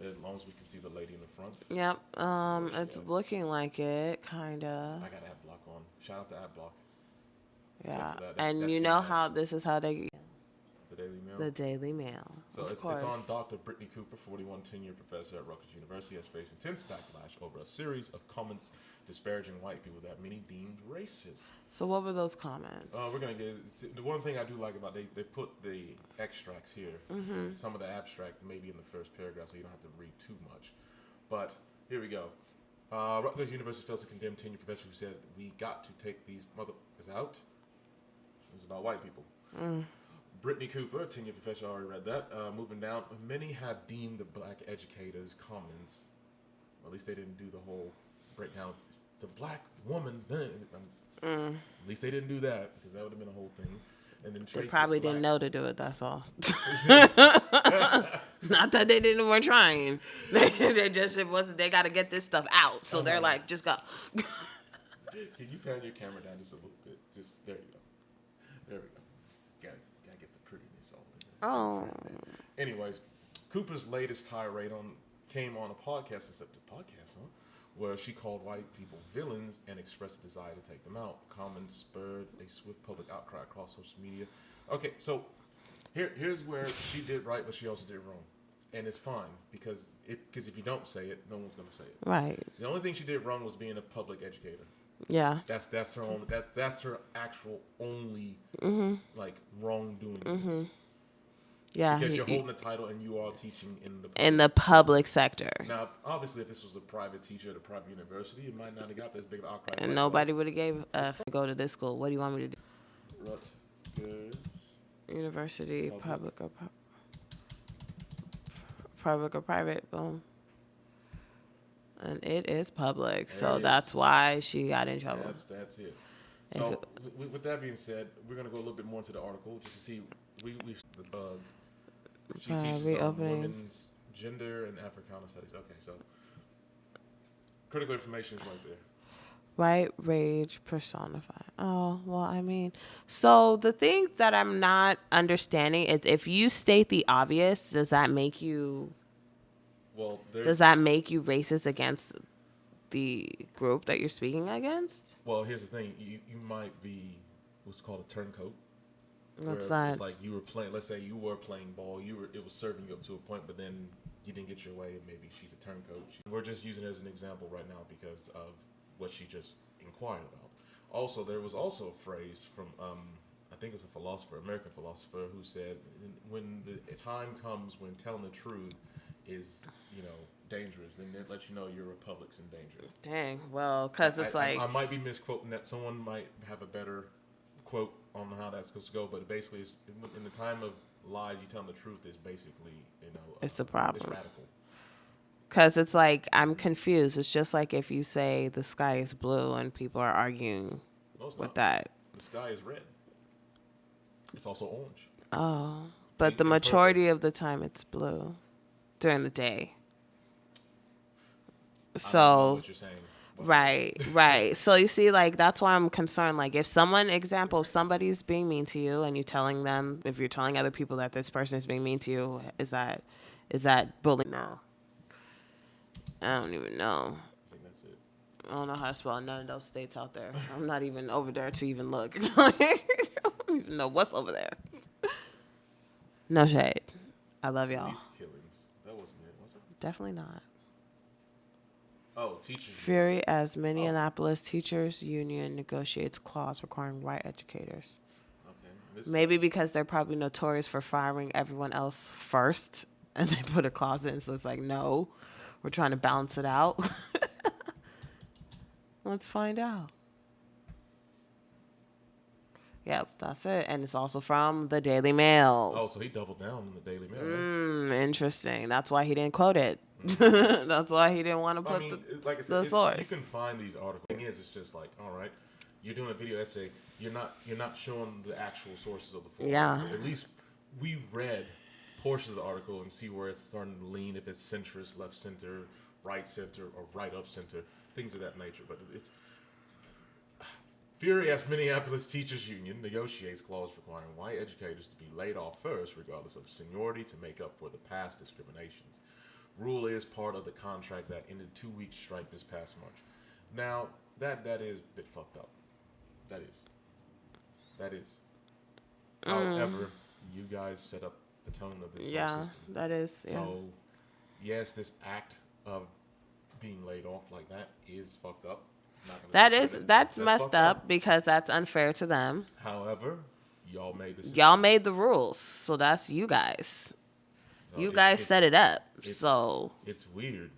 Speaker 1: As long as we can see the lady in the front.
Speaker 2: Yep. It's looking like it, kinda.
Speaker 1: I got AdBlock on. Shout out to AdBlock.
Speaker 2: Yeah.
Speaker 1: for that,
Speaker 2: And
Speaker 1: that's
Speaker 2: you
Speaker 1: pretty
Speaker 2: know
Speaker 1: nice.
Speaker 2: how this is how they.
Speaker 1: The Daily Mail.
Speaker 2: The Daily Mail.
Speaker 1: So
Speaker 2: of
Speaker 1: it's
Speaker 2: course.
Speaker 1: on Dr. Brittany Cooper, 41 tenure professor at Rutgers University, has faced intense backlash over a series of comments disparaging white people that many deemed racist.
Speaker 2: So what were those comments?
Speaker 1: We're gonna get the one thing I do like about they put the extracts here.
Speaker 2: Mm-hmm.
Speaker 1: Some of the abstract maybe in the first paragraph, so you don't have to read too much. But here we go. Rutgers University fails to condemn tenure professor who said we got to take these motherfuckers out. It's about white people. Brittany Cooper, a tenure professor, I already read that. Moving down, many have deemed the black educators' comments. Well, at least they didn't do the whole breakdown. The black woman. At least they didn't do that because that would have been a whole thing. And then
Speaker 2: They
Speaker 1: Tracy
Speaker 2: probably
Speaker 1: Black-
Speaker 2: didn't know to do it. That's all. Not that they didn't were trying. They just it wasn't. They got to get this stuff out. So they're like, just go.
Speaker 1: Can you pan your camera down just a little bit? Just there you go. There we go. Gotta get the prettiness all in there.
Speaker 2: Oh.
Speaker 1: Anyways, Cooper's latest tirade came on a podcast, where she called white people villains and expressed a desire to take them out. Comments spurred a swift public outcry across social media. Okay, so here's where she did right, but she also did wrong, and it's fine because if you don't say it, no one's gonna say it.
Speaker 2: Right.
Speaker 1: The only thing she did wrong was being a public educator.
Speaker 2: Yeah.
Speaker 1: That's her own. That's her actual only like wrongdoing.
Speaker 2: Yeah.
Speaker 1: Because you're holding a title and you are teaching in the
Speaker 2: in the public sector.
Speaker 1: Now, obviously, if this was a private teacher at a private university, it might not have got this big of an outcry.
Speaker 2: And nobody would have gave go to this school. What do you want me to do?
Speaker 1: Rutgers.
Speaker 2: University, public or private? Boom. And it is public, so
Speaker 1: There it
Speaker 2: that's
Speaker 1: is.
Speaker 2: why she got in trouble.
Speaker 1: That's it.
Speaker 2: If
Speaker 1: So,
Speaker 2: it-
Speaker 1: with that being said, we're gonna go a little bit more into the article just to see we the bug. She teaches on
Speaker 2: reopening.
Speaker 1: women's gender and Africana studies. Okay, so critical information is right there.
Speaker 2: Right rage personified. Oh, well, I mean, so the thing that I'm not understanding is if you state the obvious, does that make you
Speaker 1: Well,
Speaker 2: racist against the group that you're speaking against?
Speaker 1: Well, here's the thing. You might be what's called a turncoat.
Speaker 2: What's
Speaker 1: where
Speaker 2: that?
Speaker 1: It's like you were playing. Let's say you were playing ball. It was serving you up to a point, but then you didn't get your way, and maybe she's a turncoat. We're just using it as an example right now because of what she just inquired about. Also, there was also a phrase from I think it's a philosopher, American philosopher, who said, "When the time comes when telling the truth is, dangerous, then that lets you know your republic's in danger."
Speaker 2: Dang, well, because it's
Speaker 1: I might be misquoting that. Someone might have a better quote on how that's supposed to go, but basically, it's, in the time of lies, you telling the truth is basically,
Speaker 2: It's the problem.
Speaker 1: It's radical.
Speaker 2: Because it's like, I'm confused. It's just like if you say the sky is blue and people are arguing
Speaker 1: No, it's
Speaker 2: with
Speaker 1: not.
Speaker 2: that.
Speaker 1: The sky is red. It's also orange.
Speaker 2: Oh, but
Speaker 1: Pink
Speaker 2: the
Speaker 1: and
Speaker 2: majority of the time it's blue during the day.
Speaker 1: I know
Speaker 2: So
Speaker 1: what you're saying. but-
Speaker 2: right. So you see, like that's why I'm concerned. Like if somebody's being mean to you, and you're telling them, if you're telling other people that this person is being mean to you, is that bullying? No, I don't even know.
Speaker 1: I think that's it.
Speaker 2: I don't know how to spell none of those states out there. I'm not even over there to even look. I don't even know what's over there. No shade. I love y'all.
Speaker 1: Police killings. That wasn't it, was it?
Speaker 2: Definitely not.
Speaker 1: Oh, teachers.
Speaker 2: Fury as Minneapolis Teachers Union negotiates clause requiring white educators.
Speaker 1: Okay. This,
Speaker 2: Maybe because they're probably notorious for firing everyone else first, and they put a clause in, so it's like, no, we're trying to balance it out. Let's find out. Yep, that's it. And it's also from the Daily Mail.
Speaker 1: Oh, so he doubled down in the Daily Mail. Right?
Speaker 2: Interesting. That's why he didn't quote it. That's why he didn't want to
Speaker 1: I
Speaker 2: put
Speaker 1: mean,
Speaker 2: the
Speaker 1: like I said,
Speaker 2: the source.
Speaker 1: you can find these articles. The thing is, it's just like, all right, you're doing a video essay. You're not showing the actual sources of the forum.
Speaker 2: Yeah.
Speaker 1: At least we read portions of the article and see where it's starting to lean. If it's centrist, left center, right center, or right of center, things of that nature. But it's Fury as Minneapolis Teachers Union negotiates clause requiring white educators to be laid off first, regardless of seniority, to make up for the past discriminations. Rule is part of the contract that ended 2-week strike this past March. Now, that is a bit fucked up. That is. However, you guys set up the tone of this whole
Speaker 2: Yeah,
Speaker 1: system.
Speaker 2: that is. Yeah.
Speaker 1: So, yes, this act of being laid off like that is fucked up. Not gonna
Speaker 2: That
Speaker 1: discredit
Speaker 2: is
Speaker 1: it.
Speaker 2: that's
Speaker 1: fucked
Speaker 2: messed up because that's unfair to them.
Speaker 1: However, y'all made the system.
Speaker 2: Y'all made the rules, so that's you guys.
Speaker 1: So
Speaker 2: You
Speaker 1: it's-
Speaker 2: guys
Speaker 1: it's-
Speaker 2: set it up,
Speaker 1: it's-
Speaker 2: so
Speaker 1: It's weird.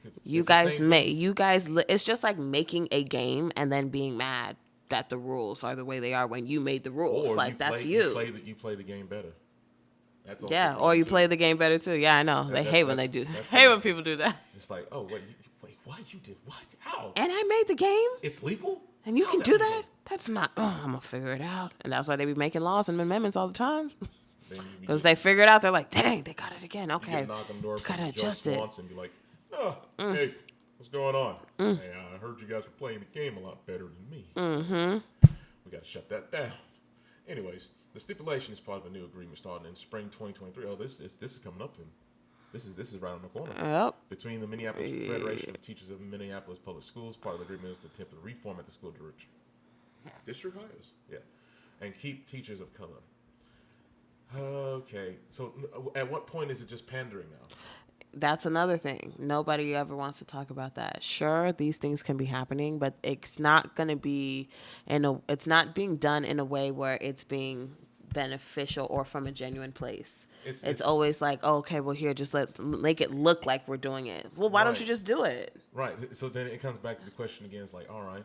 Speaker 1: 'Cause
Speaker 2: you
Speaker 1: it's the
Speaker 2: guys
Speaker 1: same
Speaker 2: make
Speaker 1: thing.
Speaker 2: you guys. It's just like making a game and then being mad that the rules are the way they are when you made the rules.
Speaker 1: Or
Speaker 2: Like that's
Speaker 1: play,
Speaker 2: you.
Speaker 1: You play the game better. That's also
Speaker 2: Yeah, or
Speaker 1: probably
Speaker 2: you
Speaker 1: too.
Speaker 2: play the game better too. Yeah, I know. They
Speaker 1: that's-
Speaker 2: hate when they do.
Speaker 1: that's
Speaker 2: Hate when
Speaker 1: kinda-
Speaker 2: people do that.
Speaker 1: It's like, oh wait, what you did? What? How?
Speaker 2: And I made the game,
Speaker 1: It's legal?
Speaker 2: and you
Speaker 1: How's
Speaker 2: can do
Speaker 1: legal?
Speaker 2: that. That's not. Oh, I'm gonna figure it out, and that's why they be making laws and amendments all the time.
Speaker 1: Then you
Speaker 2: Because they figure it out. They're like, dang, they got it again.
Speaker 1: you
Speaker 2: Okay,
Speaker 1: get a knock on the door
Speaker 2: gotta
Speaker 1: from Judge
Speaker 2: adjust it.
Speaker 1: Swanson and be like, oh, hey, what's going on? Hey, I heard you guys were playing the game a lot better than me. So we got to shut that down. Anyways, the stipulation is part of a new agreement starting in spring 2023. Oh, this is coming up then. This is right on the corner.
Speaker 2: Yep.
Speaker 1: Between the Minneapolis Federation of Teachers of Minneapolis Public Schools, part of the agreement is to attempt to reform at the school district hires. Yeah. And keep teachers of color. Okay. So at what point is it just pandering now?
Speaker 2: That's another thing. Nobody ever wants to talk about that. Sure, these things can be happening, but it's not going to be it's not being done in a way where it's being beneficial or from a genuine place. It's always like, oh, okay, well here, just make it look like we're doing it. Well, why don't
Speaker 1: Right.
Speaker 2: you just do it?
Speaker 1: Right. So then it comes back to the question again. It's like, all right,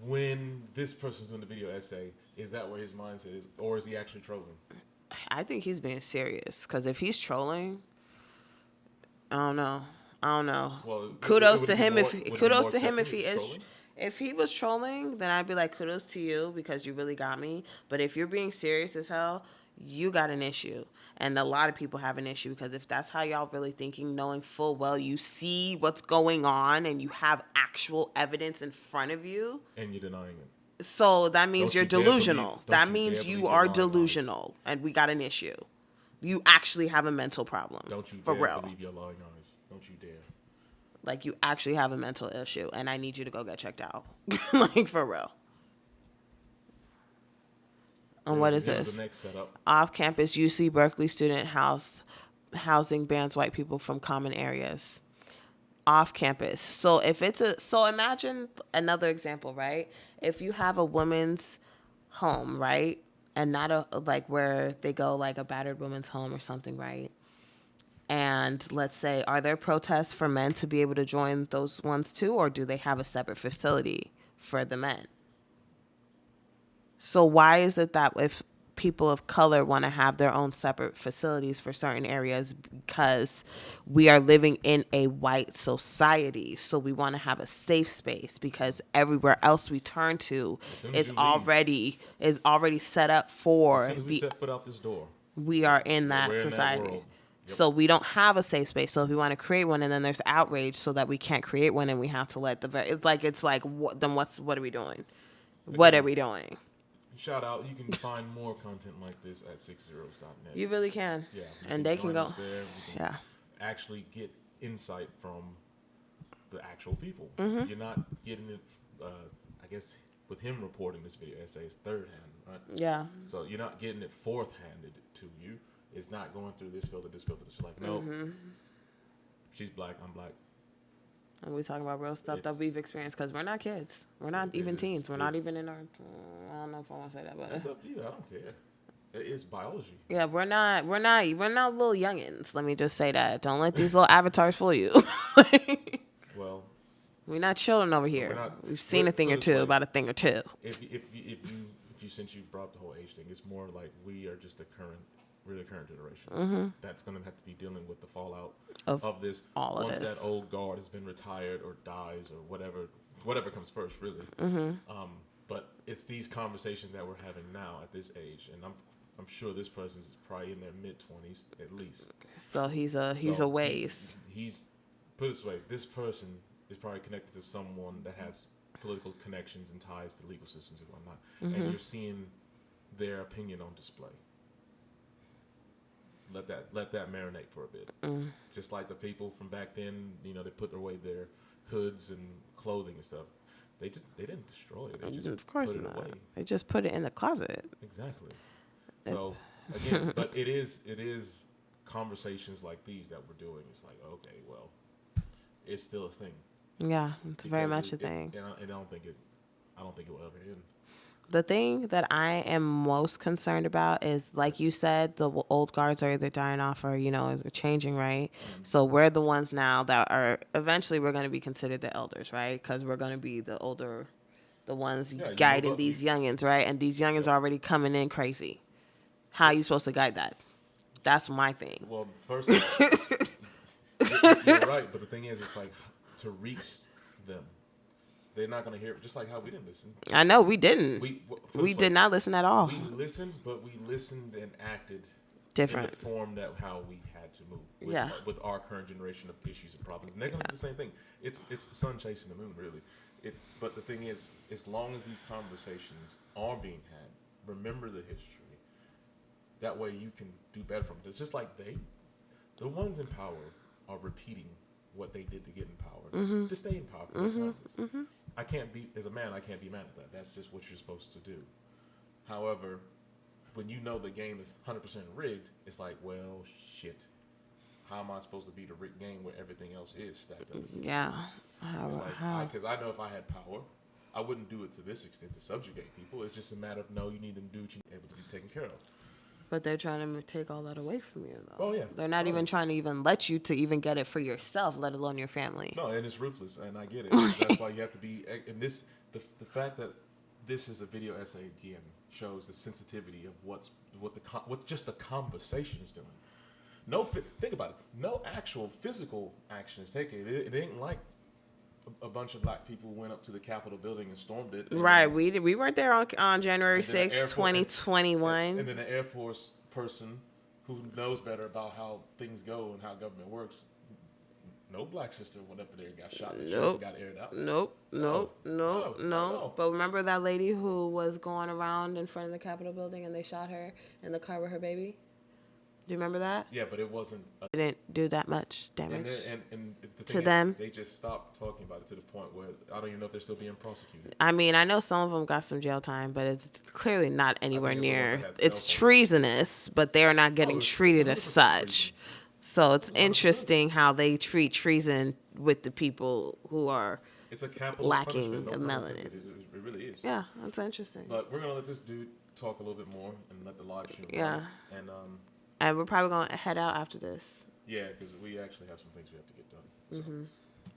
Speaker 1: when this person's doing the video essay, is that where his mindset is, or is he actually trolling?
Speaker 2: I think he's being serious because if he's trolling, I don't know.
Speaker 1: Well,
Speaker 2: Kudos
Speaker 1: would
Speaker 2: to
Speaker 1: it be
Speaker 2: him
Speaker 1: more-
Speaker 2: if
Speaker 1: would it be
Speaker 2: kudos
Speaker 1: more
Speaker 2: to him if
Speaker 1: acceptable
Speaker 2: he
Speaker 1: if
Speaker 2: is.
Speaker 1: he's trolling?
Speaker 2: If he was trolling, then I'd be like, kudos to you because you really got me. But if you're being serious as hell, you got an issue. And a lot of people have an issue because if that's how y'all really thinking, knowing full well you see what's going on and you have actual evidence in front of you,
Speaker 1: And you're denying it.
Speaker 2: so that means
Speaker 1: Don't
Speaker 2: you're
Speaker 1: you dare
Speaker 2: delusional.
Speaker 1: believe- don't
Speaker 2: That
Speaker 1: you
Speaker 2: means
Speaker 1: dare
Speaker 2: you
Speaker 1: believe
Speaker 2: are
Speaker 1: your lying eyes.
Speaker 2: delusional and we got an issue. You actually have a mental problem.
Speaker 1: Don't you
Speaker 2: For
Speaker 1: dare
Speaker 2: real.
Speaker 1: believe your lying eyes. Don't you dare.
Speaker 2: Like you actually have a mental issue and I need you to go get checked out. Like for real. And what is
Speaker 1: Here's
Speaker 2: this?
Speaker 1: the next setup.
Speaker 2: Off-campus UC Berkeley student housing bans white people from common areas. Off-campus. So if it's so imagine another example, right? If you have a woman's home, right? And not a like where they go like a battered woman's home or something, right? And let's say, are there protests for men to be able to join those ones too, or do they have a separate facility for the men? So why is it that if people of color want to have their own separate facilities for certain areas, because we are living in a white society, so we want to have a safe space because everywhere else we turn to
Speaker 1: soon as
Speaker 2: is
Speaker 1: you leave.
Speaker 2: already set up for
Speaker 1: As soon as we
Speaker 2: the
Speaker 1: set foot out this door,
Speaker 2: we are in that
Speaker 1: we're in that
Speaker 2: society.
Speaker 1: world.
Speaker 2: So we don't have a safe space. So if we want to create one, and then there's outrage, so that we can't create one, and we have to let it's like then what are we doing? What are we doing?
Speaker 1: Shout out! You can find more content like this at 60s.net.
Speaker 2: You really can.
Speaker 1: Yeah,
Speaker 2: and they can
Speaker 1: join
Speaker 2: go.
Speaker 1: us there. We can actually get insight from the actual people.
Speaker 2: Mm-hmm.
Speaker 1: You're not getting it. I guess with him reporting this video essay, it's third hand, right?
Speaker 2: Yeah.
Speaker 1: So you're not getting it fourth handed to you. It's not going through this filter, this filter. It's like, no, she's black, I'm black.
Speaker 2: And we're talking about real stuff that we've experienced, because we're not kids. We're not even teens. We're not even in our. I don't know if I want to say that, but
Speaker 1: It's up to you. I don't care. It's biology.
Speaker 2: yeah, we're not little youngins. Let me just say that. Don't let these little avatars fool you.
Speaker 1: Well,
Speaker 2: we're not children over here. We've seen a thing or two about a thing or two.
Speaker 1: If you since you brought up the whole age thing, it's more like we are just the current generation that's going to have to be dealing with the fallout of this once that old guard has been retired or dies or whatever comes first, really. But it's these conversations that we're having now at this age, and I'm sure this person is probably in their mid-20s at least.
Speaker 2: So he's a ways.
Speaker 1: He's put it this way, this person is probably connected to someone that has political connections and ties to legal systems and whatnot, and you're seeing their opinion on display. Let that marinate for a bit. Just like the people from back then, they put away their hoods and clothing and stuff. They didn't destroy it. They just
Speaker 2: of course
Speaker 1: put it
Speaker 2: not.
Speaker 1: away.
Speaker 2: They just put it in the closet.
Speaker 1: Exactly. So again, but it is conversations like these that we're doing. It's like, okay, well, it's still a thing.
Speaker 2: Yeah, it's very much a thing.
Speaker 1: And I don't think it will ever end.
Speaker 2: The thing that I am most concerned about is, like you said, the old guards are either dying off or, they're changing, right? So we're the ones now that are, eventually we're going to be considered the elders, right? Because we're going to be the ones guiding these youngins, right? And these youngins are already coming in crazy. How are you supposed to guide that? That's my thing.
Speaker 1: Well, first of all, you're right, but the thing is, it's like to reach them. They're not going to hear it, just like how we didn't listen.
Speaker 2: I know, we didn't. We did not listen at all.
Speaker 1: We listened, but we listened and acted
Speaker 2: different
Speaker 1: in the form that how we had to move with our current generation of issues and problems. And they're going to do the same thing. It's the sun chasing the moon, really. But the thing is, as long as these conversations are being had, remember the history. That way you can do better from it. It's just like the ones in power are repeating what they did to get in power, to stay in power. As a man, I can't be mad at that. That's just what you're supposed to do. However, when you know the game is 100% rigged, it's like, well, shit. How am I supposed to beat a rigged game where everything else is stacked up?
Speaker 2: Yeah.
Speaker 1: Because I know if I had power, I wouldn't do it to this extent to subjugate people. It's just a matter of, no, you need them to do what you're able to be taken care of.
Speaker 2: But they're trying to take all that away from you, though.
Speaker 1: Oh, yeah.
Speaker 2: They're not even trying to even let you to even get it for yourself, let alone your family.
Speaker 1: No, and it's ruthless, and I get it. That's why you have to be. And the fact that this is a video essay again shows the sensitivity of what just the conversation is doing. Think about it. No actual physical action is taken. It ain't like a bunch of black people went up to the Capitol building and stormed it.
Speaker 2: Right. We weren't there on January 6th, 2021.
Speaker 1: And then an Air Force person who knows better about how things go and how government works, no black sister went up there and got shot.
Speaker 2: Nope.
Speaker 1: Got aired out.
Speaker 2: No. But remember that lady who was going around in front of the Capitol building and they shot her in the car with her baby? Do you remember that?
Speaker 1: Yeah, but it wasn't.
Speaker 2: Didn't do that much damage
Speaker 1: And the thing
Speaker 2: to them.
Speaker 1: They just stopped talking about it to the point where I don't even know if they're still being prosecuted.
Speaker 2: I mean, I know some of them got some jail time, but it's clearly not anywhere near. It's
Speaker 1: cell
Speaker 2: treasonous, but they are not getting treated as such. So it's interesting how they treat treason with the people who are
Speaker 1: it's a capital
Speaker 2: lacking
Speaker 1: no
Speaker 2: the melanin.
Speaker 1: It really is.
Speaker 2: Yeah, that's interesting.
Speaker 1: But we're gonna let this dude talk a little bit more and let the live stream.
Speaker 2: Yeah.
Speaker 1: Run.
Speaker 2: And we're probably going to head out after this.
Speaker 1: Yeah, because we actually have some things we have to get done. So.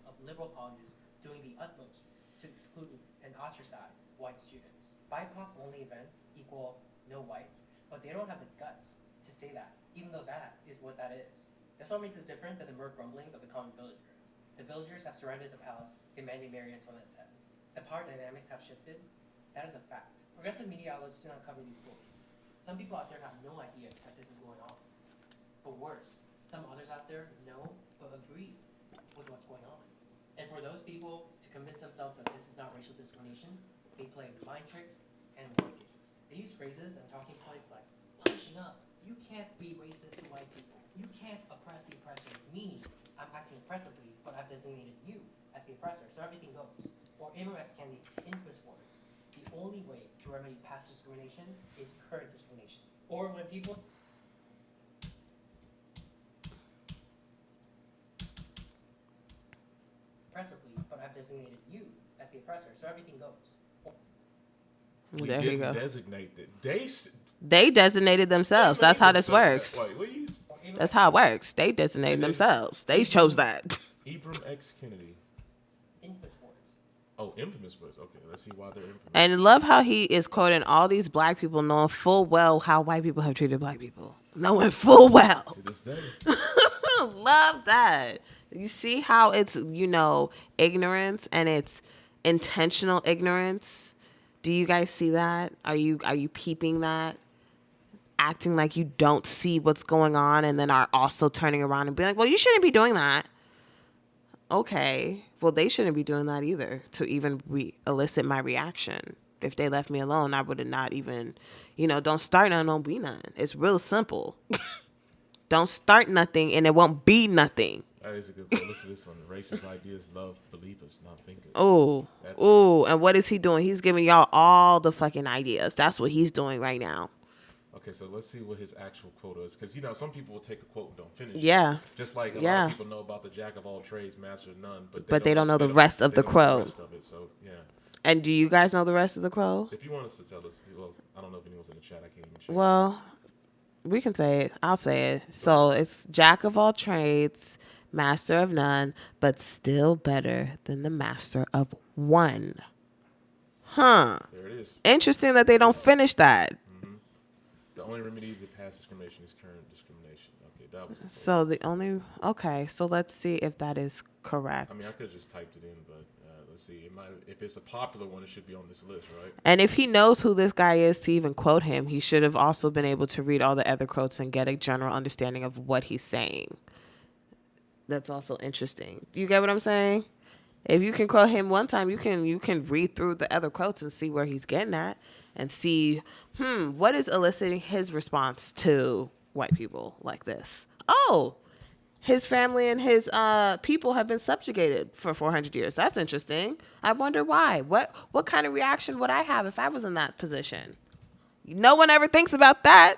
Speaker 5: Of liberal colleges doing the utmost to exclude and ostracize white students. BIPOC-only events equal no whites, but they don't have the guts to say that, even though that is what that is. That's what makes us different than the mere grumblings of the common villager. The villagers have surrounded the palace, demanding Marie Antoinette's head. The power dynamics have shifted. That is a fact. Progressive media outlets do not cover these stories. Some people out there have no idea that this is going on. But worse, some others out there know but agree with what's going on. And for those people to convince themselves that this is not racial discrimination, they play mind tricks and word games. They use phrases and talking points like punching up. You can't be racist to white people. You can't oppress the oppressor, meaning I'm acting oppressively, but I've designated you as the oppressor, so everything goes. Or Amorex Candy's infamous words, the only way to remedy past discrimination is current discrimination. Or when people oppressively, but I've designated you as the oppressor, so everything goes.
Speaker 1: We
Speaker 2: There you
Speaker 1: didn't
Speaker 2: go.
Speaker 1: designate that.
Speaker 2: They designated themselves. That's how this works.
Speaker 1: Wait, what you?
Speaker 5: Or Amorex
Speaker 2: That's how it works. They designated themselves. They chose that.
Speaker 1: Ibram X. Kennedy.
Speaker 5: infamous words.
Speaker 1: Oh, infamous words. Okay, let's see why they're infamous.
Speaker 2: And love how he is quoting all these black people knowing full well how white people have treated black people. Knowing full well.
Speaker 1: To this day.
Speaker 2: Love that. You see how it's, ignorance and it's intentional ignorance? Do you guys see that? Are you peeping that? Acting like you don't see what's going on and then are also turning around and being like, well, you shouldn't be doing that. Okay. Well, they shouldn't be doing that either to even elicit my reaction. If they left me alone, I would have not even, don't start nothing, don't be nothing. It's real simple. Don't start nothing and it won't be nothing.
Speaker 1: That is a good one. Listen to this one. Racist ideas love believers, not thinkers.
Speaker 2: Oh, and what is he doing? He's giving y'all all the fucking ideas. That's what he's doing right now.
Speaker 1: Okay, so let's see what his actual quote is. Because, some people will take a quote and don't finish it.
Speaker 2: Yeah.
Speaker 1: Just like a lot of people know about the jack of all trades, master of none. But
Speaker 2: they don't know the rest of the quote.
Speaker 1: Rest of it, so, yeah.
Speaker 2: And do you guys know the rest of the quote?
Speaker 1: If you want us to tell us, well, I don't know if anyone's in the chat. I can't even check.
Speaker 2: Well, we can say it. I'll say it. So it's jack of all trades, master of none, but still better than the master of one. Huh.
Speaker 1: There it is.
Speaker 2: Interesting that they don't finish that.
Speaker 1: The only remedy to past discrimination is current discrimination. Okay, that was the quote.
Speaker 2: So so let's see if that is correct.
Speaker 1: I mean, I could have just typed it in, but let's see. If it's a popular one, it should be on this list, right?
Speaker 2: And if he knows who this guy is to even quote him, he should have also been able to read all the other quotes and get a general understanding of what he's saying. That's also interesting. You get what I'm saying? If you can quote him one time, you can read through the other quotes and see where he's getting at and see, what is eliciting his response to white people like this? Oh, his family and his people have been subjugated for 400 years. That's interesting. I wonder why. What kind of reaction would I have if I was in that position? No one ever thinks about that.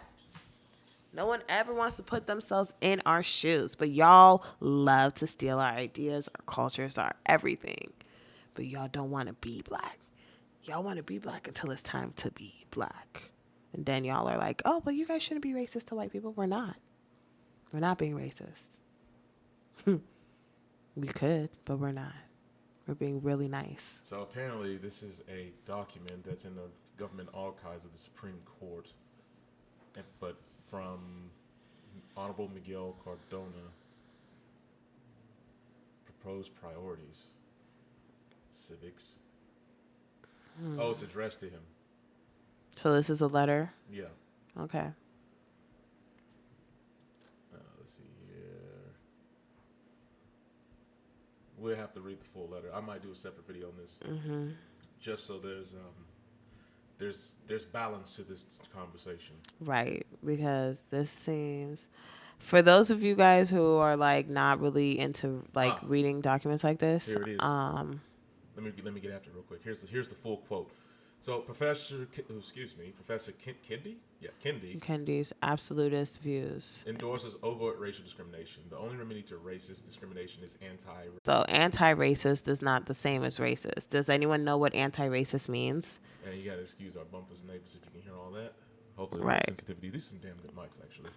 Speaker 2: No one ever wants to put themselves in our shoes. But y'all love to steal our ideas, our cultures, our everything. But y'all don't want to be black. Y'all want to be black until it's time to be black. And then y'all are like, oh, but you guys shouldn't be racist to white people. We're not. We're not being racist. We could, but we're not. We're being really nice.
Speaker 1: So apparently this is a document that's in the government archives of the Supreme Court, but from Honorable Miguel Cardona, proposed priorities, civics. Oh, it's addressed to him.
Speaker 2: So this is a letter?
Speaker 1: Yeah.
Speaker 2: Okay.
Speaker 1: Let's see here. We'll have to read the full letter. I might do a separate video on this, just so there's balance to this conversation.
Speaker 2: Right, because this seems, for those of you guys who are like not really into reading documents like this,
Speaker 1: here it is. Let me get after it real quick. Here's the full quote. So Professor Kendi? Yeah, Kendi.
Speaker 2: Kendi's absolutist views.
Speaker 1: Endorses overt racial discrimination. The only remedy to racist discrimination is anti-racist.
Speaker 2: So anti-racist is not the same as racist. Does anyone know what anti-racist means?
Speaker 1: And you gotta excuse our bumpers and neighbors if you can hear all that. Hopefully,
Speaker 2: right.
Speaker 1: Sensitivity. These are some damn good mics, actually.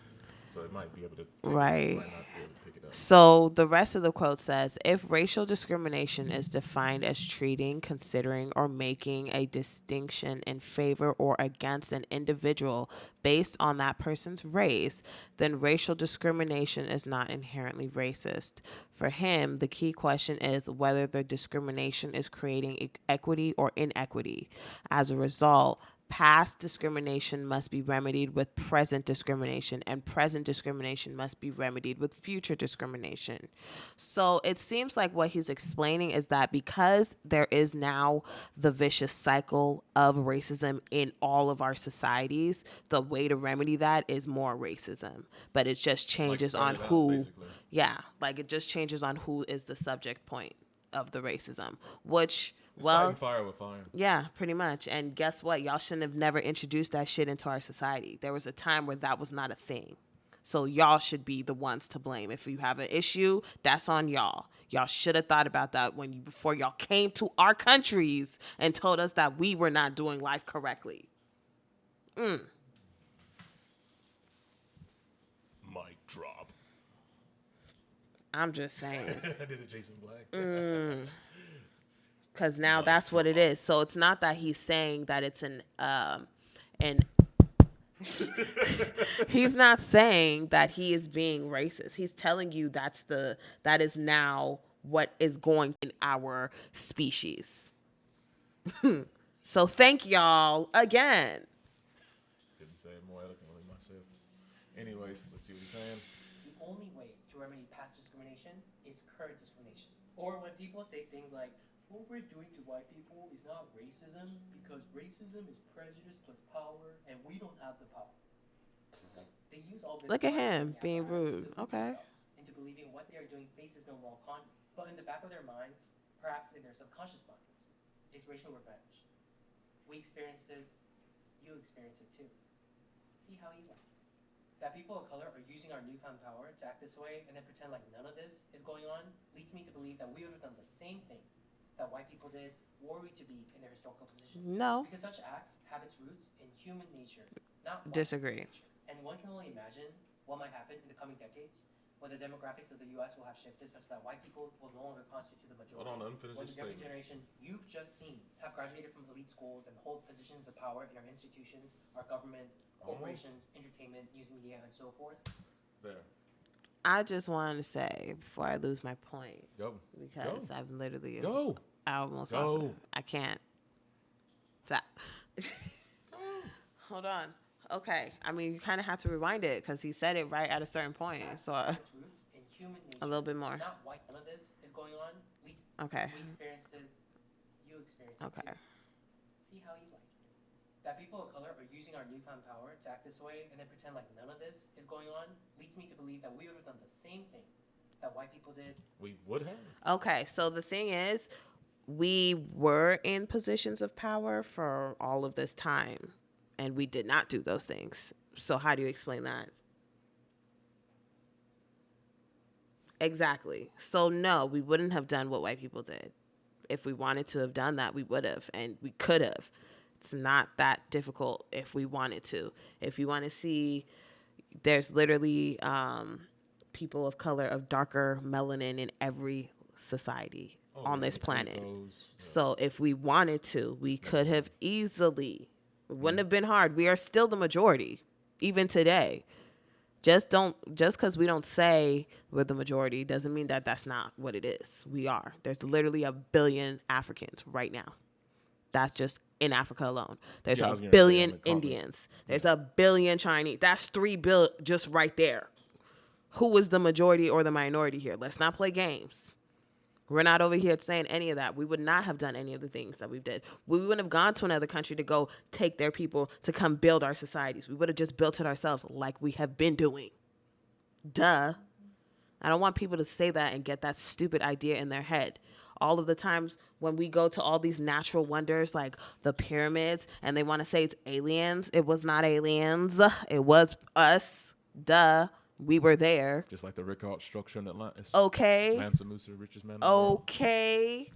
Speaker 1: So it might be able to.
Speaker 2: Right.
Speaker 1: Might not be able to pick it up.
Speaker 2: So the rest of the quote says, if racial discrimination is defined as treating, considering, or making a distinction in favor or against an individual based on that person's race, then racial discrimination is not inherently racist. For him, the key question is whether the discrimination is creating equity or inequity. As a result, past discrimination must be remedied with present discrimination, and present discrimination must be remedied with future discrimination. So it seems like what he's explaining is that because there is now the vicious cycle of racism in all of our societies, the way to remedy that is more racism. But it just changes on who, like it just changes on who is the subject point of the racism, which
Speaker 1: fighting fire with fire.
Speaker 2: Yeah, pretty much. And guess what? Y'all shouldn't have never introduced that shit into our society. There was a time where that was not a thing. So y'all should be the ones to blame. If you have an issue, that's on y'all. Y'all should have thought about that before y'all came to our countries and told us that we were not doing life correctly.
Speaker 1: Mic drop.
Speaker 2: I'm just saying.
Speaker 1: I did a Jason Black.
Speaker 2: Because now that's what it is. So it's not that he's saying that it's an he's not saying that he is being racist. He's telling you that is now what is going in our species. So thank y'all again.
Speaker 1: Couldn't say it more eloquently myself. Anyways, let's see what he's saying.
Speaker 5: The only way to remedy past discrimination is current discrimination. Or when people say things like, what we're doing to white people is not racism because racism is prejudice plus power and we don't have the power. They use all this.
Speaker 2: Look at him being rude. Okay.
Speaker 5: Into believing what they are doing faces no moral conduct. But in the back of their minds, perhaps in their subconscious minds, is racial revenge. We experienced it, you experienced it too. See how you like it. That people of color are using our newfound power to act this way and then pretend like none of this is going on leads me to believe that we would have done the same thing that white people did were we to be in their historical position.
Speaker 2: No.
Speaker 5: Because such acts have its roots in human nature, not
Speaker 2: Disagree.
Speaker 5: nature. And one can only imagine what might happen in the coming decades when the demographics of the U.S. will have shifted such that white people will no longer constitute the majority.
Speaker 1: Hold on, unfinished
Speaker 5: When the younger
Speaker 1: statement.
Speaker 5: generation you've just seen have graduated from elite schools and hold positions of power in our institutions, our government, corporations, entertainment, news media, and so forth.
Speaker 1: There.
Speaker 2: I just wanted to say before I lose my point,
Speaker 1: Go.
Speaker 2: because I've literally
Speaker 1: Go.
Speaker 2: I almost
Speaker 1: Go.
Speaker 2: lost it. I can't. Stop. Hold on. Okay. I mean, you kind of have to rewind it because he said it right at a certain point. So
Speaker 5: Its roots in human nature.
Speaker 2: a little bit more.
Speaker 5: Not white. None of this is going on.
Speaker 2: Okay.
Speaker 5: We experienced it. You experienced it.
Speaker 2: Okay.
Speaker 5: Too. See how you like it. That people of color are using our newfound power to act this way and then pretend like none of this is going on leads me to believe that we would have done the same thing that white people did.
Speaker 1: We would have.
Speaker 2: Okay. So the thing is, we were in positions of power for all of this time, and we did not do those things. So how do you explain that? Exactly. So no, we wouldn't have done what white people did. If we wanted to have done that, we would have, and we could have. It's not that difficult if we wanted to. If you want to see, there's literally people of color of darker melanin in every society on this planet. So if we wanted to, we could have easily. It wouldn't have been hard. We are still the majority, even today. Just because we don't say we're the majority doesn't mean that that's not what it is. We are. There's literally 1 billion Africans right now. That's just in Africa alone. There's 1 billion Indians. There's 1 billion Chinese. That's 3 billion just right there. Who is the majority or the minority here? Let's not play games. We're not over here saying any of that. We would not have done any of the things that we did. We wouldn't have gone to another country to go take their people to come build our societies. We would have just built it ourselves like we have been doing. Duh. I don't want people to say that and get that stupid idea in their head. All of the times when we go to all these natural wonders like the pyramids and they want to say it's aliens, it was not aliens. It was us. Duh. We were there.
Speaker 1: Just like the Rickard structure in Atlantis.
Speaker 2: Okay.
Speaker 1: Mansa Musa, richest man in the world.
Speaker 2: Okay.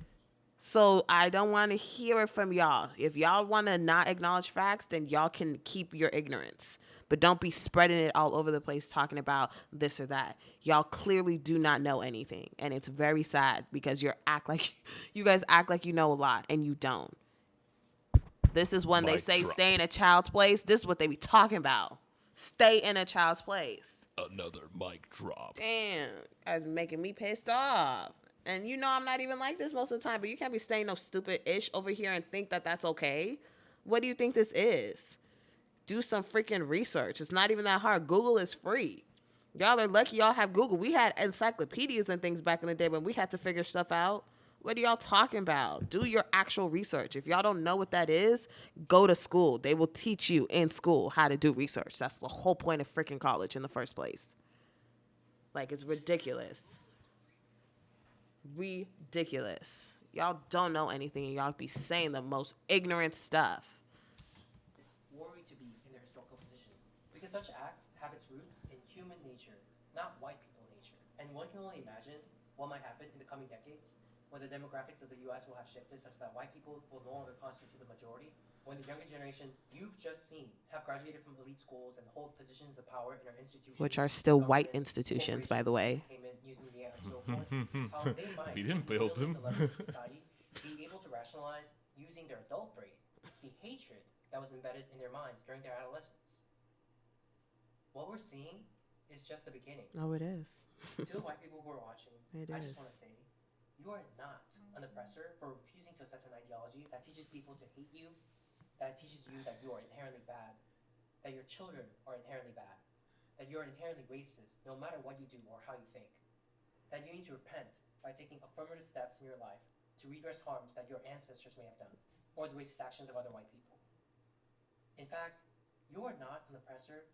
Speaker 2: So I don't want to hear it from y'all. If y'all want to not acknowledge facts, then y'all can keep your ignorance. But don't be spreading it all over the place talking about this or that. Y'all clearly do not know anything. And it's very sad because you guys act like you know a lot and you don't. This is when they say stay in a child's place. This is what they be talking about. Stay in a child's place.
Speaker 1: Another mic drop.
Speaker 2: Damn, that's making me pissed off. And you know I'm not even like this most of the time, but you can't be saying no stupid ish over here and think that that's okay. What do you think this is? Do some freaking research. It's not even that hard. Google is free. Y'all are lucky y'all have Google. We had encyclopedias and things back in the day when we had to figure stuff out. What are y'all talking about? Do your actual research. If y'all don't know what that is, go to school. They will teach you in school how to do research. That's the whole point of freaking college in the first place. Like, it's ridiculous. Ridiculous. Y'all don't know anything and y'all be saying the most ignorant stuff.
Speaker 5: Worry to be in their historical position, because such acts have its roots in human nature, not white people nature. And one can only imagine what might happen in the coming decades when the demographics of the U.S. will have shifted such that white people will no longer constitute the majority, when the younger generation you've just seen have graduated from elite schools and hold positions of power in our institutions,
Speaker 2: Which are still white
Speaker 5: government,
Speaker 2: institutions, by the way.
Speaker 5: entertainment, news media, and so forth, how they might,
Speaker 1: We didn't build
Speaker 5: in
Speaker 1: them.
Speaker 5: the middle of society, be able to rationalize using their adult brain the hatred that was embedded in their minds during their adolescence. What we're seeing is just the beginning.
Speaker 2: Oh, it is.
Speaker 5: To the white people who are watching,
Speaker 2: It
Speaker 5: I
Speaker 2: is.
Speaker 5: just want to say, you are not an oppressor for refusing to accept an ideology that teaches people to hate you, that teaches you that you are inherently bad, that your children are inherently bad, that you are inherently racist no matter what you do or how you think, that you need to repent by taking affirmative steps in your life to redress harms that your ancestors may have done, or the racist actions of other white people. In fact, you are not an oppressor,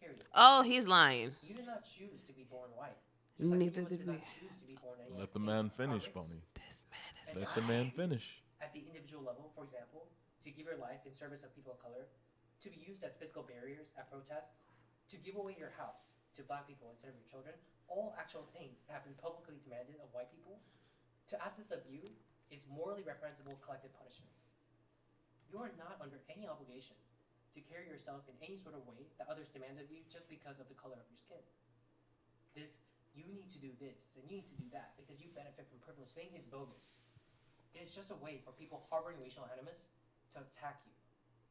Speaker 5: period.
Speaker 2: Oh, he's lying.
Speaker 5: You did not choose to be born white. Just like
Speaker 2: Neither
Speaker 5: many of us
Speaker 2: did we.
Speaker 5: not choose to be born any
Speaker 1: Let the
Speaker 5: any
Speaker 1: man
Speaker 5: other
Speaker 1: finish,
Speaker 5: race.
Speaker 1: Bonnie.
Speaker 2: This man is
Speaker 5: And
Speaker 1: Let
Speaker 5: to
Speaker 1: the man
Speaker 5: ask you,
Speaker 1: finish.
Speaker 5: At the individual level, for example, to give your life in service of people of color, to be used as physical barriers at protests, to give away your house to black people instead of your children, all actual things that have been publicly demanded of white people, to ask this of you is morally reprehensible collective punishment. You are not under any obligation to carry yourself in any sort of way that others demand of you just because of the color of your skin. This, you need to do this and you need to do that because you benefit from privilege thing is bogus. It is just a way for people harboring racial animus to attack you,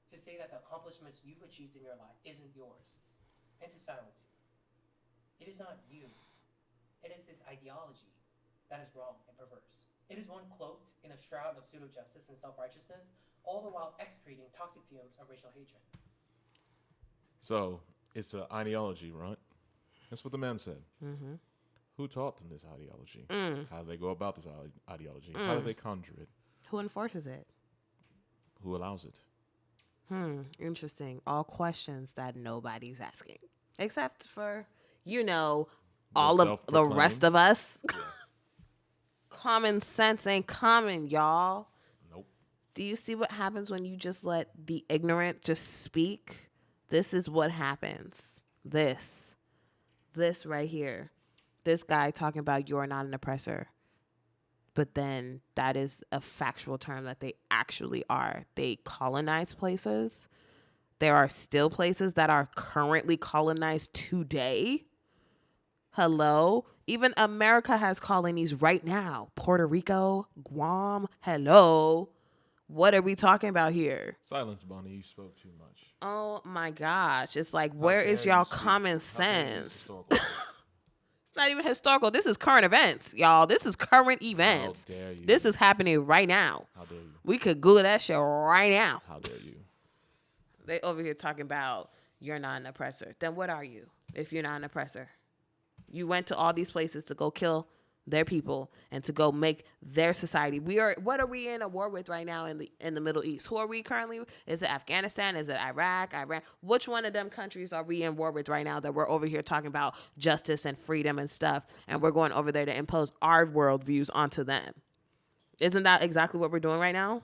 Speaker 5: to say that the accomplishments you've achieved in your life isn't yours, and to silence you. It is not you. It is this ideology that is wrong and perverse. It is one cloaked in a shroud of pseudo-justice and self-righteousness, all the while excreting toxic fumes of racial hatred.
Speaker 1: So it's an ideology, right? That's what the man said.
Speaker 2: Mm-hmm.
Speaker 1: Who taught them this ideology?
Speaker 2: Mm.
Speaker 1: How do they go about this ideology? How do they conjure it?
Speaker 2: Who enforces it?
Speaker 1: Who allows it?
Speaker 2: Interesting. All questions that nobody's asking. Except for, all of the rest of us. Common sense ain't common, y'all.
Speaker 1: Nope.
Speaker 2: Do you see what happens when you just let the ignorant just speak? This is what happens. This right here. This guy talking about you're not an oppressor. But then that is a factual term that they actually are. They colonize places. There are still places that are currently colonized today. Hello? Even America has colonies right now. Puerto Rico, Guam. Hello? What are we talking about here?
Speaker 1: Silence, Bonnie. You spoke too much.
Speaker 2: Oh my gosh. It's like,
Speaker 1: How
Speaker 2: where is
Speaker 1: dare
Speaker 2: y'all
Speaker 1: you speak-
Speaker 2: common
Speaker 1: how dare you
Speaker 2: sense?
Speaker 1: historical?
Speaker 2: It's not even historical. This is current events, y'all. This is current
Speaker 1: How
Speaker 2: events.
Speaker 1: dare you?
Speaker 2: This is happening right now.
Speaker 1: How dare you?
Speaker 2: We could Google that shit right now.
Speaker 1: How dare you?
Speaker 2: They over here talking about you're not an oppressor. Then what are you if you're not an oppressor? You went to all these places to go kill their people and to go make their society. What are we in a war with right now in the Middle East? Who are we currently? Is it Afghanistan? Is it Iraq? Iran? Which one of them countries are we in war with right now that we're over here talking about justice and freedom and stuff, and we're going over there to impose our worldviews onto them? Isn't that exactly what we're doing right now?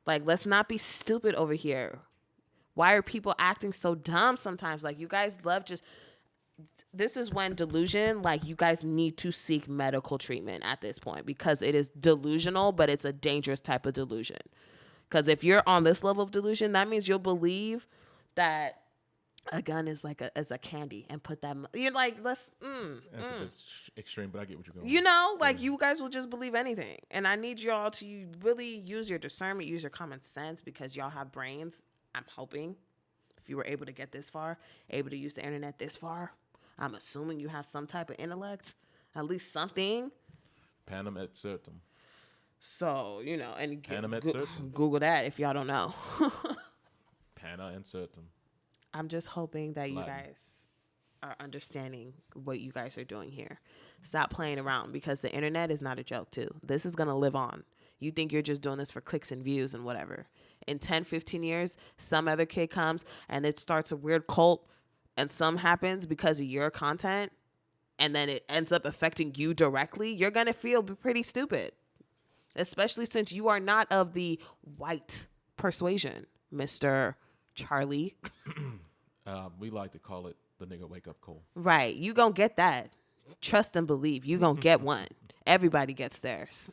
Speaker 2: Like, let's not be stupid over here. Why are people acting so dumb sometimes? Like, you guys love just... This is when delusion, like, you guys need to seek medical treatment at this point because it is delusional, but it's a dangerous type of delusion. Because if you're on this level of delusion, that means you'll believe that a gun is like a candy and put that... You're like,
Speaker 1: That's a bit extreme, but I get what you're going.
Speaker 2: Like, you guys will just believe anything. And I need y'all to really use your discernment, use your common sense because y'all have brains. I'm hoping if you were able to get this far, able to use the internet this far, I'm assuming you have some type of intellect, at least something.
Speaker 1: Panem et certum.
Speaker 2: So, you know, and
Speaker 1: Panem et certum.
Speaker 2: Google that if y'all don't know.
Speaker 1: Pana and certum.
Speaker 2: I'm just hoping that
Speaker 1: It's
Speaker 2: you
Speaker 1: Latin.
Speaker 2: guys are understanding what you guys are doing here. Stop playing around, because the internet is not a joke too. This is going to live on. You think you're just doing this for clicks and views and whatever. In 10, 15 years, some other kid comes and it starts a weird cult and some happens because of your content, and then it ends up affecting you directly. You're going to feel pretty stupid, especially since you are not of the white persuasion, Mr. Charlie.
Speaker 1: We like to call it the nigga wake up call.
Speaker 2: Right. You gonna get that. Trust and believe. You gonna get one. Everybody gets theirs.